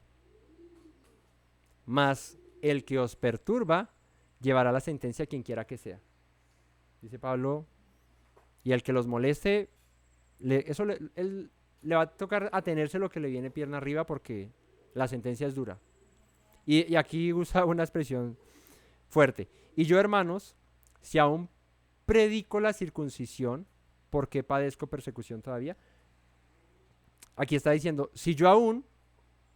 S2: Mas el que os perturba llevará la sentencia a quien quiera que sea. Dice Pablo, y el que los moleste, él le va a tocar atenerse lo que le viene pierna arriba porque la sentencia es dura. Y aquí usa una expresión fuerte. Y yo, hermanos, si aún predico la circuncisión, ¿por qué padezco persecución todavía? Aquí está diciendo, si yo aún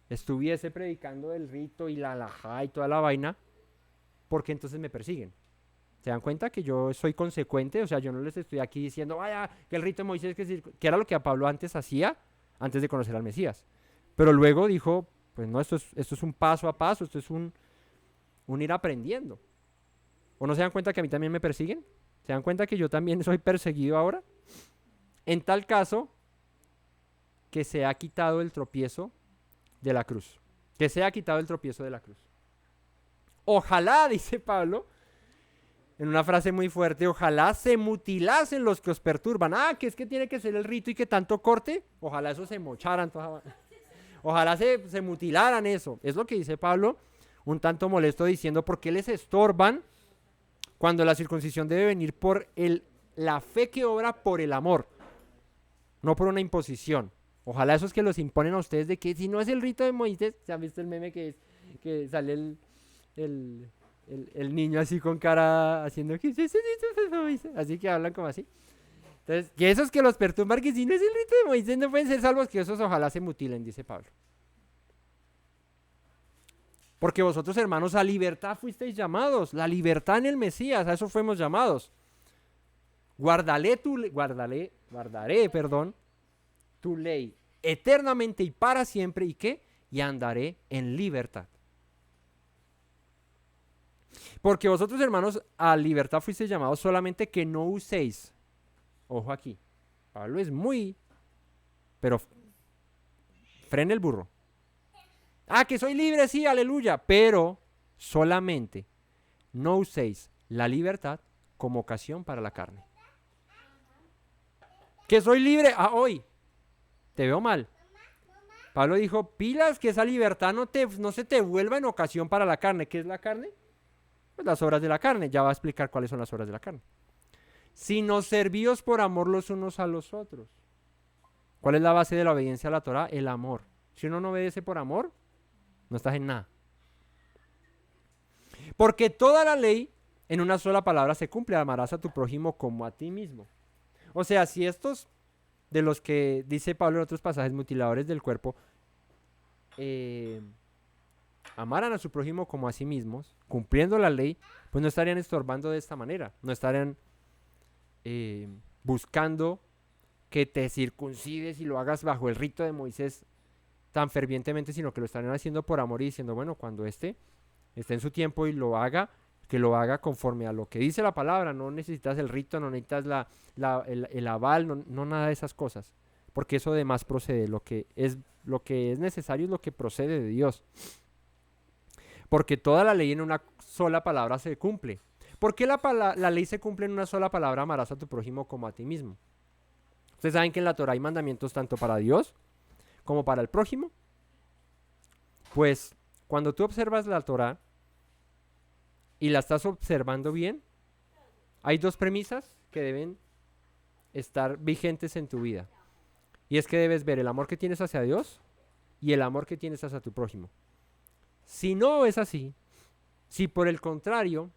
S2: estuviese predicando el rito y la alajá y toda la vaina, ¿por qué entonces me persiguen? ¿Se dan cuenta que yo soy consecuente? O sea, yo no les estoy aquí diciendo, vaya, que el rito de Moisés, que era lo que a Pablo antes hacía, antes de conocer al Mesías. Pero luego dijo, pues no, esto es un paso a paso, esto es un ir aprendiendo. ¿O no se dan cuenta que a mí también me persiguen? ¿Se dan cuenta que yo también soy perseguido ahora? En tal caso, que se ha quitado el tropiezo de la cruz. Que se ha quitado el tropiezo de la cruz. Ojalá, dice Pablo, en una frase muy fuerte, ojalá se mutilasen los que os perturban. Ah, que es que tiene que ser el rito y que tanto corte. Ojalá eso se mocharan. Ojalá se mutilaran eso. Es lo que dice Pablo, un tanto molesto, diciendo por qué les estorban cuando la circuncisión debe venir por la fe que obra por el amor, no por una imposición. Ojalá esos que los imponen a ustedes de que si no es el rito de Moisés, ¿se han visto el meme que sale el niño así con cara haciendo que así que hablan como así? Entonces, que esos que los perturban, que si no es el rito de Moisés no pueden ser salvos, que esos ojalá se mutilen, dice Pablo. Porque vosotros, hermanos, a libertad fuisteis llamados, la libertad en el Mesías, a eso fuimos llamados. Guardaré tu ley eternamente y para siempre, ¿y qué? Y andaré en libertad. Porque vosotros, hermanos, a libertad fuisteis llamados, solamente que no uséis. Ojo aquí, Pablo es pero frene el burro. Ah, que soy libre, sí, aleluya, pero solamente no uséis la libertad como ocasión para la carne. Que soy libre, hoy, te veo mal. Pablo dijo, pilas, que esa libertad no se te vuelva en ocasión para la carne. ¿Qué es la carne? Pues las obras de la carne, ya va a explicar cuáles son las obras de la carne. Sino servíos por amor los unos a los otros. ¿Cuál es la base de la obediencia a la Torah? El amor. Si uno no obedece por amor, no estás en nada. Porque toda la ley en una sola palabra se cumple: amarás a tu prójimo como a ti mismo. O sea, si estos de los que dice Pablo en otros pasajes, mutiladores del cuerpo, amaran a su prójimo como a sí mismos, cumpliendo la ley, pues no estarían estorbando de esta manera, no estarían buscando que te circuncides y lo hagas bajo el rito de Moisés tan fervientemente, sino que lo estarían haciendo por amor y diciendo, bueno, cuando esté en su tiempo y lo haga, que lo haga conforme a lo que dice la palabra. No necesitas el rito, no necesitas el aval, no nada de esas cosas, porque eso además procede, lo que es necesario es lo que procede de Dios, porque toda la ley en una sola palabra se cumple. ¿Por qué la ley se cumple en una sola palabra? Amarás a tu prójimo como a ti mismo. Ustedes saben que en la Torah hay mandamientos tanto para Dios como para el prójimo. Pues cuando tú observas la Torah y la estás observando bien, hay dos premisas que deben estar vigentes en tu vida. Y es que debes ver el amor que tienes hacia Dios y el amor que tienes hacia tu prójimo. Si no es así, si por el contrario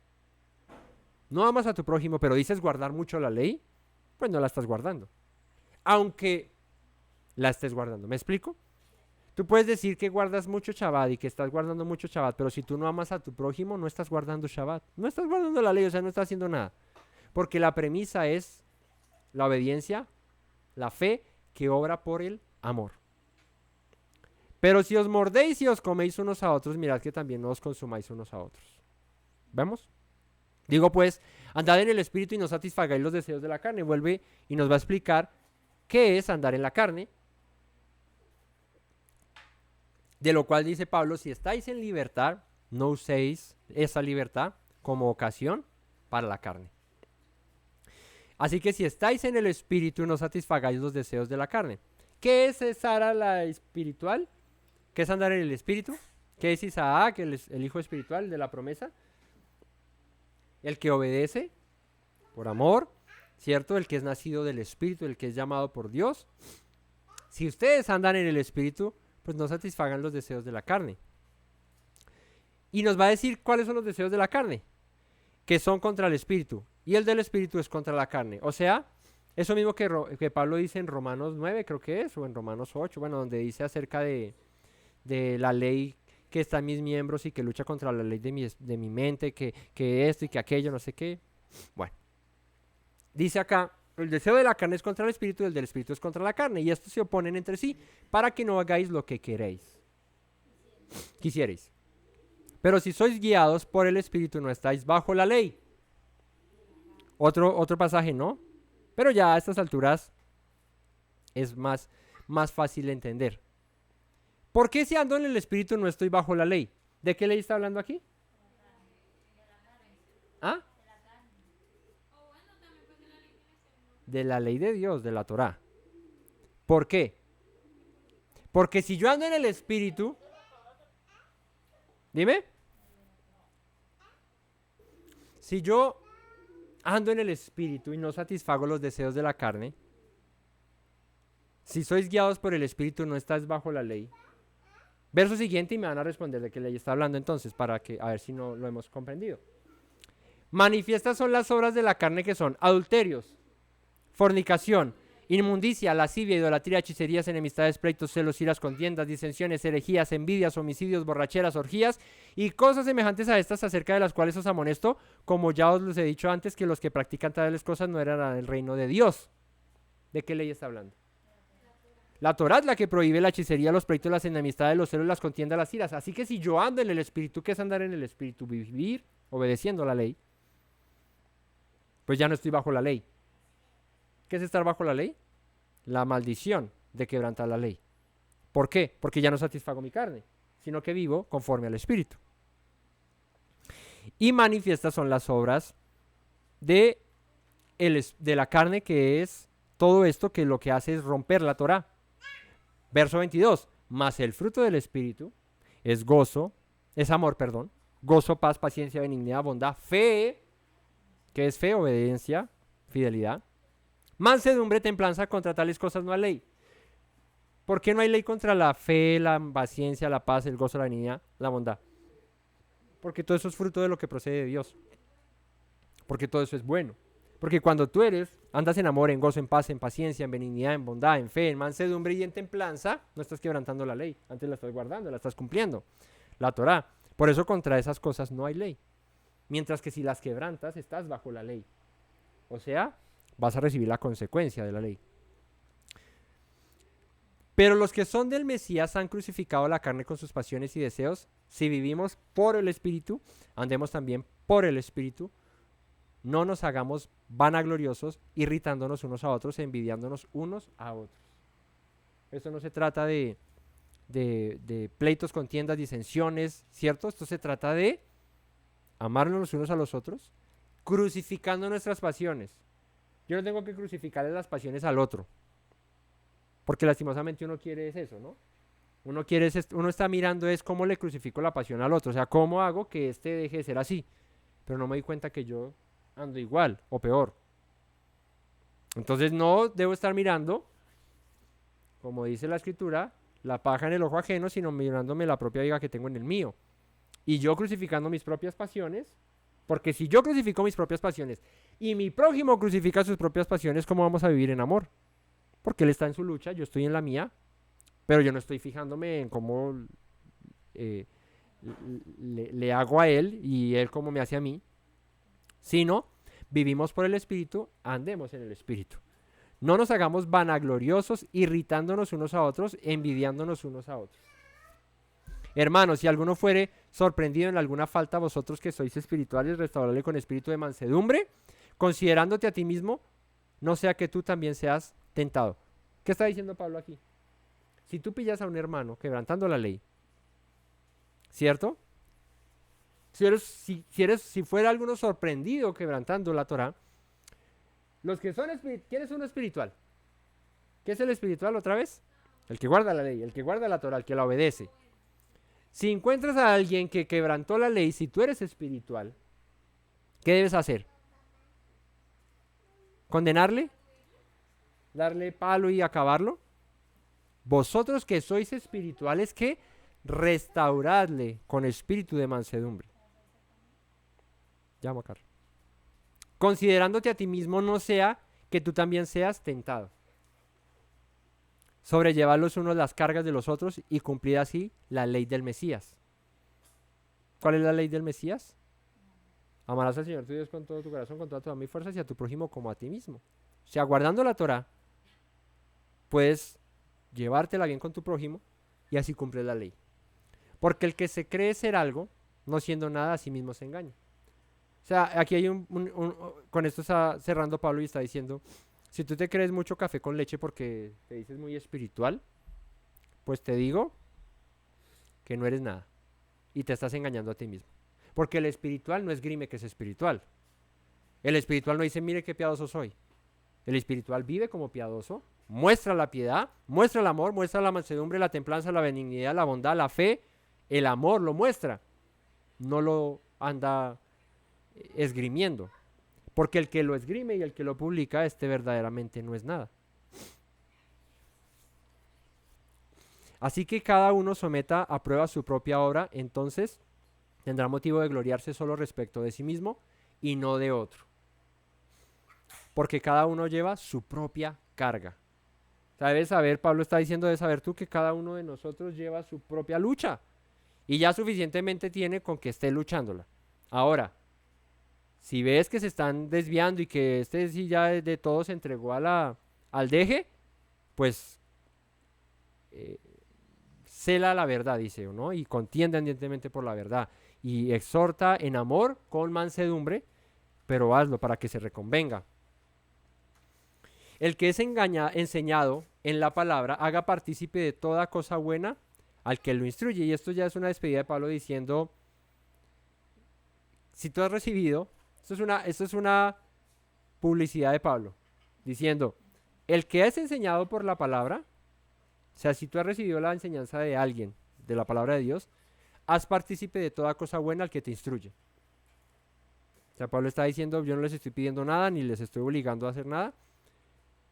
S2: no amas a tu prójimo, pero dices guardar mucho la ley, pues no la estás guardando. Aunque la estés guardando. ¿Me explico? Tú puedes decir que guardas mucho Shabbat y que estás guardando mucho Shabbat, pero si tú no amas a tu prójimo, no estás guardando Shabbat. No estás guardando la ley, o sea, no estás haciendo nada. Porque la premisa es la obediencia, la fe que obra por el amor. Pero si os mordéis y os coméis unos a otros, mirad que también no os consumáis unos a otros. ¿Vemos? Digo pues, andad en el Espíritu y no satisfagáis los deseos de la carne. Vuelve y nos va a explicar qué es andar en la carne. De lo cual dice Pablo, si estáis en libertad, no uséis esa libertad como ocasión para la carne. Así que si estáis en el Espíritu, no satisfagáis los deseos de la carne. ¿Qué es esa la espiritual? ¿Qué es andar en el Espíritu? ¿Qué es Isaac, el hijo espiritual de la promesa? El que obedece por amor, ¿cierto? El que es nacido del Espíritu, el que es llamado por Dios. Si ustedes andan en el Espíritu, pues no satisfagan los deseos de la carne. Y nos va a decir cuáles son los deseos de la carne, que son contra el Espíritu. Y el del Espíritu es contra la carne. O sea, eso mismo que Pablo dice en Romanos 9, creo que es, o en Romanos 8, bueno, donde dice acerca de de la ley que está en mis miembros y que lucha contra la ley de mi mente, que esto y que aquello, no sé qué. Bueno, dice acá, el deseo de la carne es contra el espíritu y el del espíritu es contra la carne, y estos se oponen entre sí para que no hagáis lo que quisierais. Pero si sois guiados por el espíritu no estáis bajo la ley. Otro pasaje, ¿no? Pero ya a estas alturas es más fácil de entender. ¿Por qué si ando en el espíritu no estoy bajo la ley? ¿De qué ley está hablando aquí? ¿Ah? De la ley de Dios, de la Torá. ¿Por qué? Porque si yo ando en el espíritu, dime, si yo ando en el espíritu y no satisfago los deseos de la carne, si sois guiados por el espíritu no estás bajo la ley. Verso siguiente y me van a responder de qué ley está hablando entonces, para que a ver si no lo hemos comprendido. Manifiestas son las obras de la carne que son adulterios, fornicación, inmundicia, lascivia, idolatría, hechicerías, enemistades, pleitos, celos, iras, contiendas, disensiones, herejías, envidias, homicidios, borracheras, orgías y cosas semejantes a estas, acerca de las cuales os amonesto, como ya os los he dicho antes, que los que practican tales cosas no eran el reino de Dios. ¿De qué ley está hablando? La Torá es la que prohíbe la hechicería, los pleitos, las enemistades, los celos, las contiendas, las iras. Así que si yo ando en el espíritu, ¿qué es andar en el espíritu? Vivir obedeciendo la ley. Pues ya no estoy bajo la ley. ¿Qué es estar bajo la ley? La maldición de quebrantar la ley. ¿Por qué? Porque ya no satisfago mi carne, sino que vivo conforme al espíritu. Y manifiestas son las obras de la carne, que es todo esto que lo que hace es romper la Torá. Verso 22, mas el fruto del espíritu es amor, gozo, paz, paciencia, benignidad, bondad, fe, ¿qué es fe? Obediencia, fidelidad, mansedumbre, templanza, contra tales cosas no hay ley. ¿Por qué no hay ley contra la fe, la paciencia, la paz, el gozo, la benignidad, la bondad? Porque todo eso es fruto de lo que procede de Dios. Porque todo eso es bueno. Porque cuando tú andas en amor, en gozo, en paz, en paciencia, en benignidad, en bondad, en fe, en mansedumbre y en templanza, no estás quebrantando la ley. Antes la estás guardando, la estás cumpliendo. La Torá. Por eso contra esas cosas no hay ley. Mientras que si las quebrantas, estás bajo la ley. O sea, vas a recibir la consecuencia de la ley. Pero los que son del Mesías han crucificado la carne con sus pasiones y deseos. Si vivimos por el Espíritu, andemos también por el Espíritu. No nos hagamos vanagloriosos, irritándonos unos a otros, envidiándonos unos a otros. Esto no se trata de pleitos, contiendas, disensiones, ¿cierto? Esto se trata de amarnos los unos a los otros, crucificando nuestras pasiones. Yo no tengo que crucificarle las pasiones al otro, porque lastimosamente uno quiere eso, ¿no? Uno está mirando es cómo le crucifico la pasión al otro, o sea, cómo hago que deje de ser así, pero no me di cuenta que yo ando igual o peor. Entonces no debo estar mirando, como dice la escritura, la paja en el ojo ajeno, sino mirándome la propia viga que tengo en el mío. Y yo crucificando mis propias pasiones, porque si yo crucifico mis propias pasiones y mi prójimo crucifica sus propias pasiones, ¿cómo vamos a vivir en amor? Porque él está en su lucha, yo estoy en la mía, pero yo no estoy fijándome en cómo le hago a él y él cómo me hace a mí, sino vivimos por el Espíritu, andemos en el Espíritu. No nos hagamos vanagloriosos, irritándonos unos a otros, envidiándonos unos a otros. Hermanos, si alguno fuere sorprendido en alguna falta, vosotros que sois espirituales, restauradle con espíritu de mansedumbre, considerándote a ti mismo, no sea que tú también seas tentado. ¿Qué está diciendo Pablo aquí? Si tú pillas a un hermano quebrantando la ley, ¿cierto? Si fuera alguno sorprendido quebrantando la Torá, los que son ¿quién es uno espiritual? ¿Qué es el espiritual otra vez? El que guarda la ley, el que guarda la Torá, el que la obedece. Si encuentras a alguien que quebrantó la ley, si tú eres espiritual, ¿qué debes hacer? ¿Condenarle? ¿Darle palo y acabarlo? Vosotros que sois espirituales, ¿qué? Restauradle con espíritu de mansedumbre. Llamo a Carlos. Considerándote a ti mismo, no sea que tú también seas tentado. sobrellevad los unos las cargas de los otros y cumplid así la ley del Mesías. ¿Cuál es la ley del Mesías? Amarás al Señor tu Dios con todo tu corazón, con toda tu alma y fuerzas y a tu prójimo como a ti mismo. O sea, guardando la Torá, puedes llevártela bien con tu prójimo y así cumples la ley. Porque el que se cree ser algo, no siendo nada, a sí mismo se engaña. O sea, aquí hay con esto está cerrando Pablo y está diciendo, si tú te crees mucho café con leche porque te dices muy espiritual, pues te digo que no eres nada y te estás engañando a ti mismo. Porque el espiritual no esgrime que es espiritual. El espiritual no dice, mire qué piadoso soy. El espiritual vive como piadoso, muestra la piedad, muestra el amor, muestra la mansedumbre, la templanza, la benignidad, la bondad, la fe, el amor lo muestra. No lo anda esgrimiendo. Porque el que lo esgrime y el que lo publica, verdaderamente no es nada. Así que cada uno someta a prueba su propia obra, entonces tendrá motivo de gloriarse solo respecto de sí mismo y no de otro. Porque cada uno lleva su propia carga. O sea, debes saber, Pablo está diciendo, debes saber tú que cada uno de nosotros lleva su propia lucha. Y ya suficientemente tiene con que esté luchándola. Ahora, si ves que se están desviando y que sí ya de todo se entregó al deje, pues cela la verdad, dice, ¿no? Y contiende ardientemente por la verdad. Y exhorta en amor con mansedumbre, pero hazlo para que se reconvenga. El que es enseñado en la palabra, haga partícipe de toda cosa buena al que lo instruye. Y esto ya es una despedida de Pablo diciendo, si tú has recibido, esto es una publicidad de Pablo, diciendo, el que es enseñado por la palabra, o sea, si tú has recibido la enseñanza de alguien, de la palabra de Dios, haz partícipe de toda cosa buena al que te instruye. O sea, Pablo está diciendo, yo no les estoy pidiendo nada, ni les estoy obligando a hacer nada,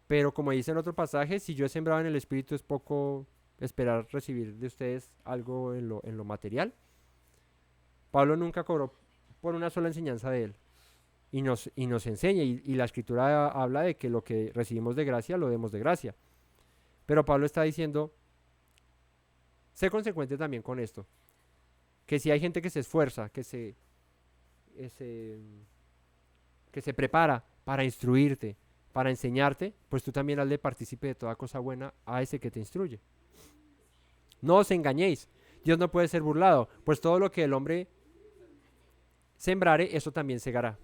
S2: pero como dice en otro pasaje, si yo he sembrado en el Espíritu es poco esperar recibir de ustedes algo en lo material. Pablo nunca cobró por una sola enseñanza de él. Y nos enseña, y la Escritura habla de que lo que recibimos de gracia, lo demos de gracia. Pero Pablo está diciendo, sé consecuente también con esto, que si hay gente que se esfuerza, que se prepara para instruirte, para enseñarte, pues tú también hazle partícipe de toda cosa buena a ese que te instruye. No os engañéis, Dios no puede ser burlado, pues todo lo que el hombre sembrare, eso también segará.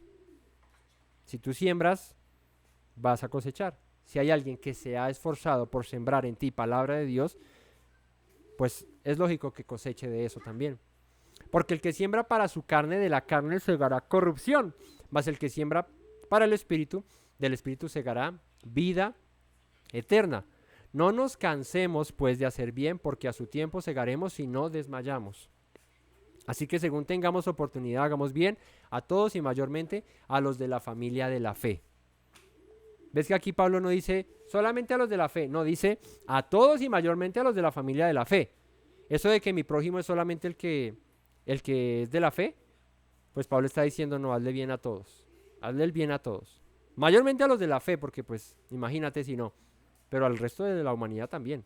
S2: Si tú siembras, vas a cosechar. Si hay alguien que se ha esforzado por sembrar en ti palabra de Dios, pues es lógico que coseche de eso también. Porque el que siembra para su carne, de la carne segará corrupción, mas el que siembra para el Espíritu, del Espíritu segará vida eterna. No nos cansemos pues de hacer bien, porque a su tiempo segaremos si no desmayamos. Así que según tengamos oportunidad, hagamos bien a todos y mayormente a los de la familia de la fe. ¿Ves que aquí Pablo no dice solamente a los de la fe? No, dice a todos y mayormente a los de la familia de la fe. Eso de que mi prójimo es solamente el que es de la fe, pues Pablo está diciendo no, hazle bien a todos. Hazle el bien a todos. Mayormente a los de la fe, porque pues imagínate si no, pero al resto de la humanidad también.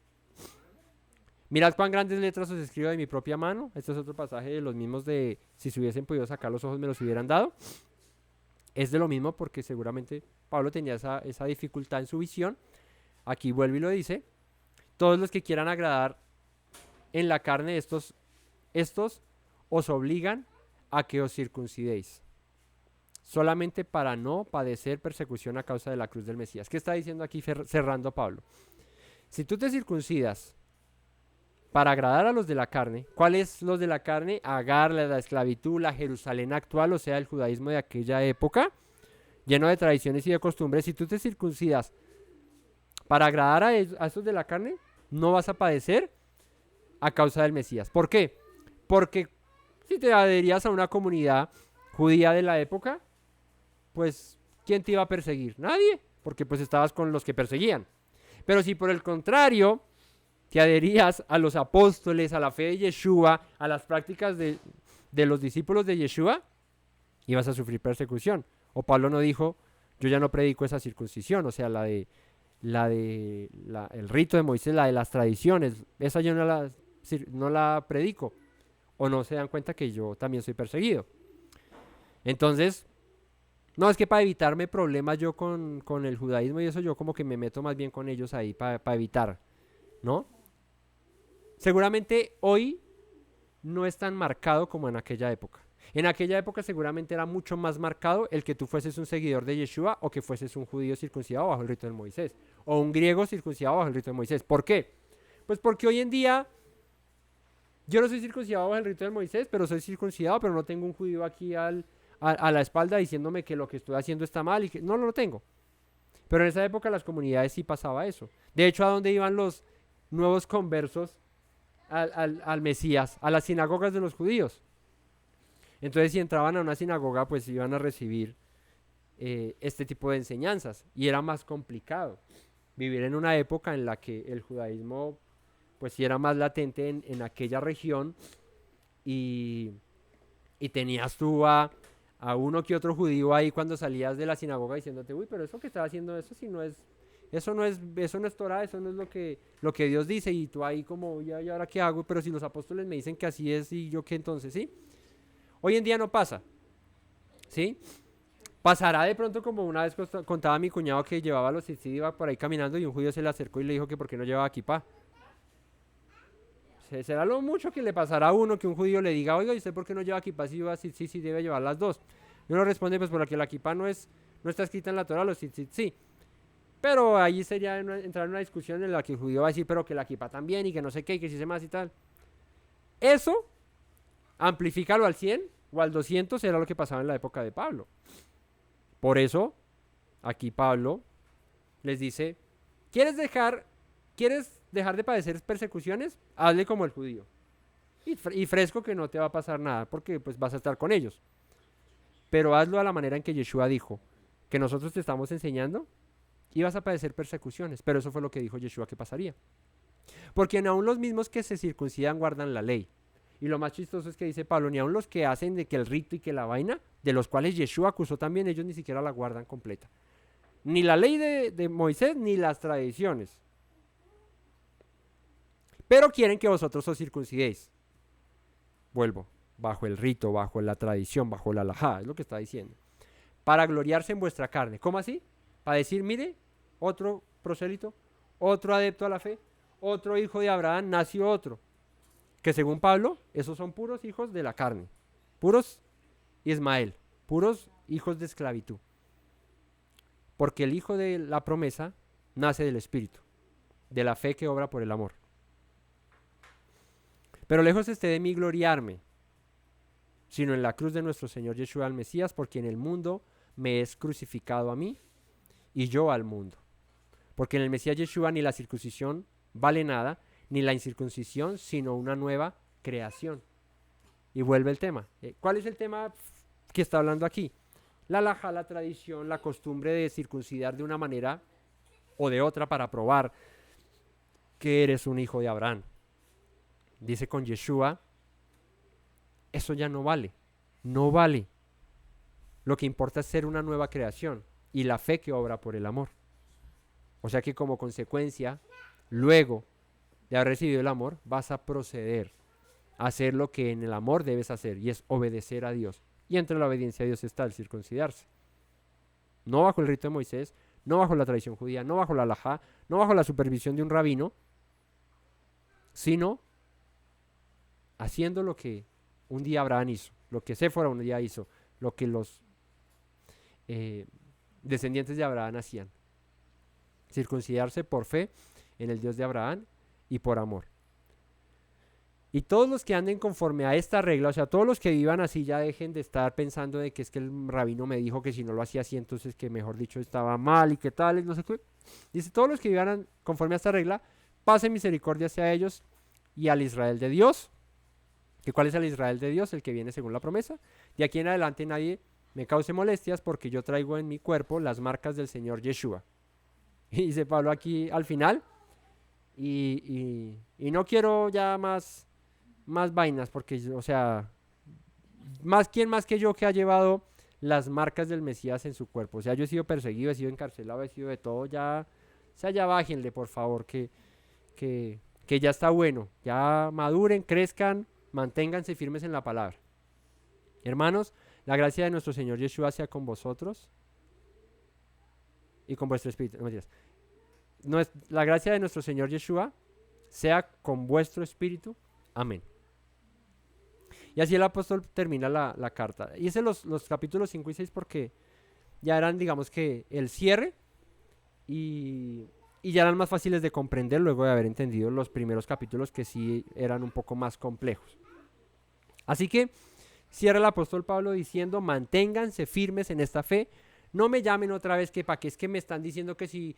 S2: Mirad cuán grandes letras os escribo de mi propia mano. Este es otro pasaje de los mismos de si se hubiesen podido sacar los ojos me los hubieran dado. Es de lo mismo porque seguramente Pablo tenía esa dificultad en su visión. Aquí vuelve y lo dice. Todos los que quieran agradar en la carne, estos os obligan a que os circuncidéis. Solamente para no padecer persecución a causa de la cruz del Mesías. ¿Qué está diciendo aquí cerrando Pablo? Si tú te circuncidas para agradar a los de la carne, ¿cuáles los de la carne? Agar, la esclavitud, la Jerusalén actual, o sea, el judaísmo de aquella época, lleno de tradiciones y de costumbres. Si tú te circuncidas para agradar a estos de la carne, no vas a padecer a causa del Mesías. ¿Por qué? Porque si te adherías a una comunidad judía de la época, pues, ¿quién te iba a perseguir? Nadie, porque pues estabas con los que perseguían. Pero si por el contrario te adherías a los apóstoles, a la fe de Yeshua, a las prácticas de los discípulos de Yeshua, ibas a sufrir persecución. O Pablo no dijo, yo ya no predico esa circuncisión, o sea, la el rito de Moisés, la de las tradiciones, esa yo no la predico, o no se dan cuenta que yo también soy perseguido. Entonces, no, es que para evitarme problemas yo con el judaísmo y eso, yo como que me meto más bien con ellos ahí para evitar, ¿no? Seguramente hoy no es tan marcado como en aquella época. En aquella época seguramente era mucho más marcado el que tú fueses un seguidor de Yeshua o que fueses un judío circuncidado bajo el rito de Moisés o un griego circuncidado bajo el rito de Moisés. ¿Por qué? Pues porque hoy en día yo no soy circuncidado bajo el rito de Moisés, pero soy circuncidado, pero no tengo un judío aquí a la espalda diciéndome que lo que estoy haciendo está mal y que no lo tengo. Pero en esa época las comunidades sí pasaba eso. De hecho, ¿a dónde iban los nuevos conversos al Mesías? A las sinagogas de los judíos. Entonces, si entraban a una sinagoga, pues iban a recibir este tipo de enseñanzas. Y era más complicado vivir en una época en la que el judaísmo, pues sí era más latente en aquella región y tenías tú a uno que otro judío ahí cuando salías de la sinagoga diciéndote, uy, pero eso que estás haciendo, eso sí no es, eso no es Torah, eso no es lo que Dios dice, y tú ahí como, ¿y ahora qué hago? Pero si los apóstoles me dicen que así es, ¿y yo qué entonces? ¿Sí? Hoy en día no pasa, ¿sí? Pasará de pronto como una vez contaba mi cuñado que llevaba los tzitzit, iba por ahí caminando y un judío se le acercó y le dijo que por qué no llevaba kipá. Será lo mucho que le pasará a uno que un judío le diga, oiga, ¿y usted por qué no lleva kipá? Si lleva tzitzit, sí, debe llevar las dos. Y uno responde, pues porque la kipá no está escrita en la Torah, los tzitzit sí. Pero ahí sería entrar en una discusión en la que el judío va a decir, pero que la kipá también y que no sé qué, y que si se más y tal. Eso, amplifícalo al 100 o al 200, era lo que pasaba en la época de Pablo. Por eso, aquí Pablo les dice, ¿quieres dejar de padecer persecuciones? Hazle como el judío. Y fresco que no te va a pasar nada, porque pues vas a estar con ellos. Pero hazlo a la manera en que Yeshua dijo, que nosotros te estamos enseñando, y vas a padecer persecuciones. Pero eso fue lo que dijo Yeshua que pasaría. Porque ni aun los mismos que se circuncidan guardan la ley. Y lo más chistoso es que dice Pablo, ni aun los que hacen de que el rito y que la vaina, de los cuales Yeshua acusó también, ellos ni siquiera la guardan completa. Ni la ley de Moisés, ni las tradiciones. Pero quieren que vosotros os circuncidéis. Vuelvo, bajo el rito, bajo la tradición, bajo la halajá, es lo que está diciendo. Para gloriarse en vuestra carne. ¿Cómo así? Para decir, mire, otro prosélito, otro adepto a la fe, otro hijo de Abraham, nació otro. Que según Pablo, esos son puros hijos de la carne. Puros Ismael, puros hijos de esclavitud. Porque el hijo de la promesa nace del Espíritu, de la fe que obra por el amor. Pero lejos esté de mí gloriarme, sino en la cruz de nuestro Señor Yeshua el Mesías, por quien el mundo me es crucificado a mí y yo al mundo. Porque en el Mesías Yeshua ni la circuncisión vale nada, ni la incircuncisión, sino una nueva creación. Y vuelve el tema. ¿Cuál es el tema que está hablando aquí? La halajá, la tradición, la costumbre de circuncidar de una manera o de otra para probar que eres un hijo de Abraham. Dice con Yeshua, eso ya no vale. No vale. Lo que importa es ser una nueva creación y la fe que obra por el amor. O sea que como consecuencia, luego de haber recibido el amor, vas a proceder a hacer lo que en el amor debes hacer, y es obedecer a Dios. Y entre la obediencia a Dios está el circuncidarse. No bajo el rito de Moisés, no bajo la tradición judía, no bajo la halajá, no bajo la supervisión de un rabino, sino haciendo lo que un día Abraham hizo, lo que Séfora un día hizo, lo que los descendientes de Abraham hacían. Circuncidarse por fe en el Dios de Abraham y por amor. Y todos los que anden conforme a esta regla, o sea, todos los que vivan así, ya dejen de estar pensando de que es que el rabino me dijo que si no lo hacía así, entonces que mejor dicho estaba mal y que tal, y no sé qué. Dice, todos los que vivan conforme a esta regla, pasen misericordia hacia ellos y al Israel de Dios. ¿Que cuál es el Israel de Dios? El que viene según la promesa. De aquí en adelante nadie me cause molestias, porque yo traigo en mi cuerpo las marcas del Señor Yeshua. Y dice Pablo aquí al final, y no quiero ya más vainas, porque, o sea, ¿quién más que yo que ha llevado las marcas del Mesías en su cuerpo? O sea, yo he sido perseguido, he sido encarcelado, he sido de todo, ya O sea, ya bájenle, por favor, que ya está bueno. Ya maduren, crezcan, manténganse firmes en la palabra. Hermanos, la gracia de nuestro Señor Yeshua sea con vosotros y con vuestro espíritu. No mentiras. La gracia de nuestro Señor Yeshua sea con vuestro espíritu. Amén. Y así el apóstol termina la carta. Hice los capítulos 5 y 6 porque ya eran, digamos que, el cierre y ya eran más fáciles de comprender luego de haber entendido los primeros capítulos que sí eran un poco más complejos. Así que cierra el apóstol Pablo diciendo: manténganse firmes en esta fe. No me llamen otra vez que para qué es que me están diciendo que si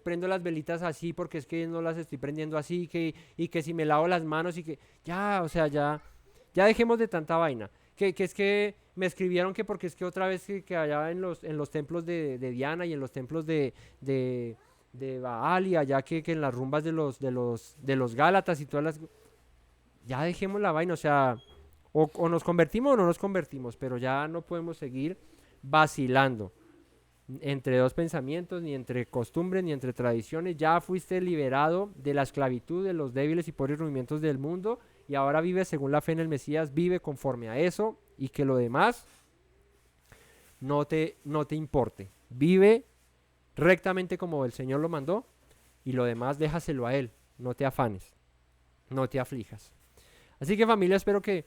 S2: prendo las velitas así porque es que no las estoy prendiendo así y que si me lavo las manos y que ya, o sea, ya dejemos de tanta vaina. Que es que me escribieron que porque es que otra vez que allá en los templos de Diana y en los templos de Baal y allá que en las rumbas de los Gálatas y todas las... Ya dejemos la vaina, o sea, o nos convertimos o no nos convertimos, pero ya no podemos seguir vacilando entre dos pensamientos, ni entre costumbres, ni entre tradiciones. Ya fuiste liberado de la esclavitud de los débiles y pobres movimientos del mundo y ahora vive según la fe en el Mesías, vive conforme a eso y que lo demás no te importe. Vive rectamente como el Señor lo mandó y lo demás déjaselo a Él. No te afanes, no te aflijas. Así que, familia, espero que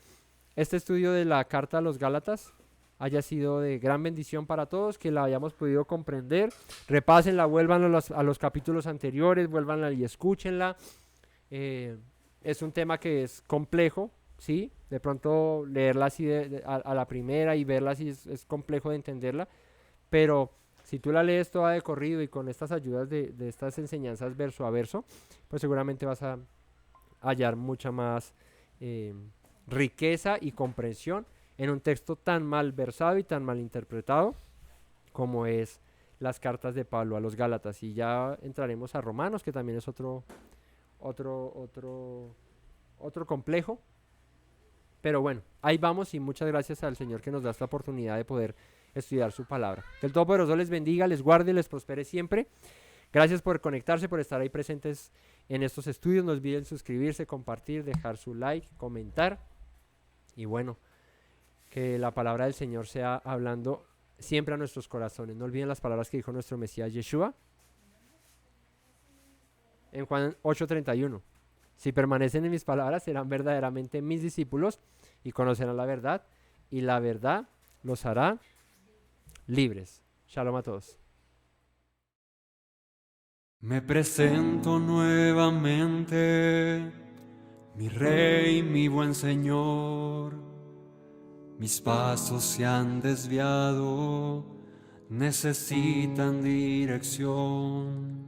S2: este estudio de la carta a los Gálatas haya sido de gran bendición para todos, que la hayamos podido comprender. Repásenla, vuelvan a los capítulos anteriores, vuélvanla y escúchenla. Es un tema que es complejo, ¿sí? De pronto leerla así a la primera y verla así es complejo de entenderla, pero si tú la lees toda de corrido y con estas ayudas de estas enseñanzas verso a verso, pues seguramente vas a hallar mucha más riqueza y comprensión en un texto tan mal versado y tan mal interpretado como es las cartas de Pablo a los Gálatas. Y ya entraremos a Romanos, que también es otro complejo. Pero bueno, ahí vamos y muchas gracias al Señor que nos da esta oportunidad de poder estudiar su palabra. Que el Todopoderoso les bendiga, les guarde, les prospere siempre. Gracias por conectarse, por estar ahí presentes en estos estudios. No olviden suscribirse, compartir, dejar su like, comentar. Y bueno, que la palabra del Señor sea hablando siempre a nuestros corazones. No olviden las palabras que dijo nuestro Mesías Yeshua en Juan 8:31. Si permanecen en mis palabras, serán verdaderamente mis discípulos y conocerán la verdad, y la verdad los hará libres. Shalom a todos.
S3: Me presento nuevamente, mi Rey, mi buen Señor. Mis pasos se han desviado, necesitan dirección.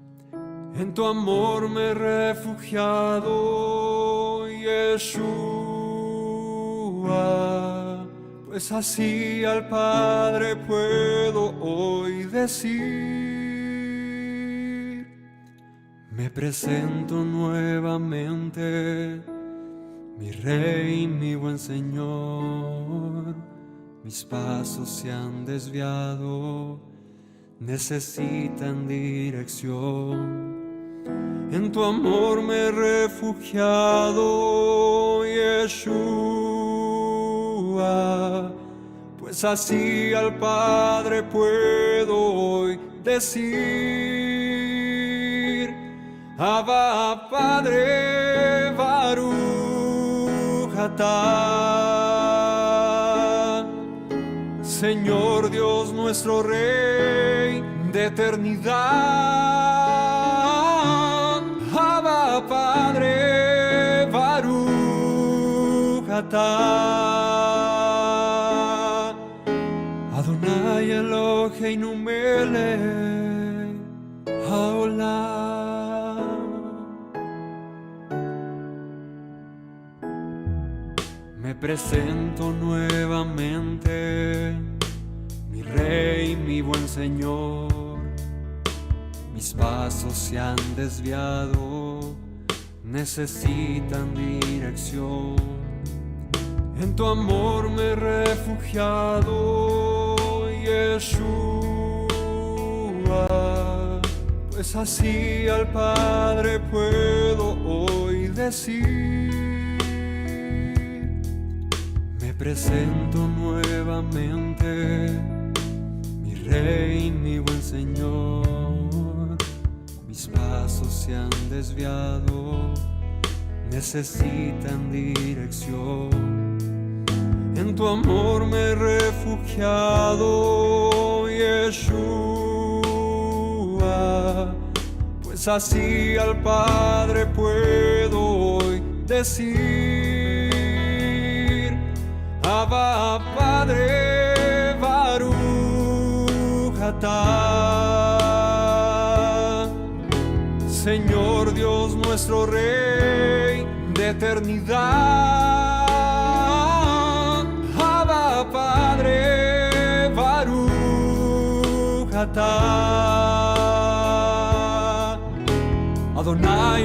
S3: En tu amor me he refugiado, Yeshua, pues así al Padre puedo hoy decir. Me presento nuevamente, mi Rey, mi buen Señor. Mis pasos se han desviado, necesitan dirección. En tu amor me he refugiado, Yeshua, pues así al Padre puedo hoy decir. Abba, Padre, Baruch atah, Señor Dios nuestro Rey de eternidad. Abba, Padre, Baruch atah, Adonai Eloheinu melech haolam. Me presento nuevamente, mi Rey, mi buen Señor. Mis pasos se han desviado, necesitan dirección. En tu amor me he refugiado, Yeshua, Pues así al Padre puedo hoy decir: me presento nuevamente, mi Rey, mi buen Señor. Mis pasos se han desviado, necesitan dirección. En tu amor me he refugiado, Yeshua. Pues así al Padre puedo hoy decir: Abba, Padre, Baruch atah. Señor Dios nuestro Rey de eternidad. Abba, Padre, Baruch atah. Adonai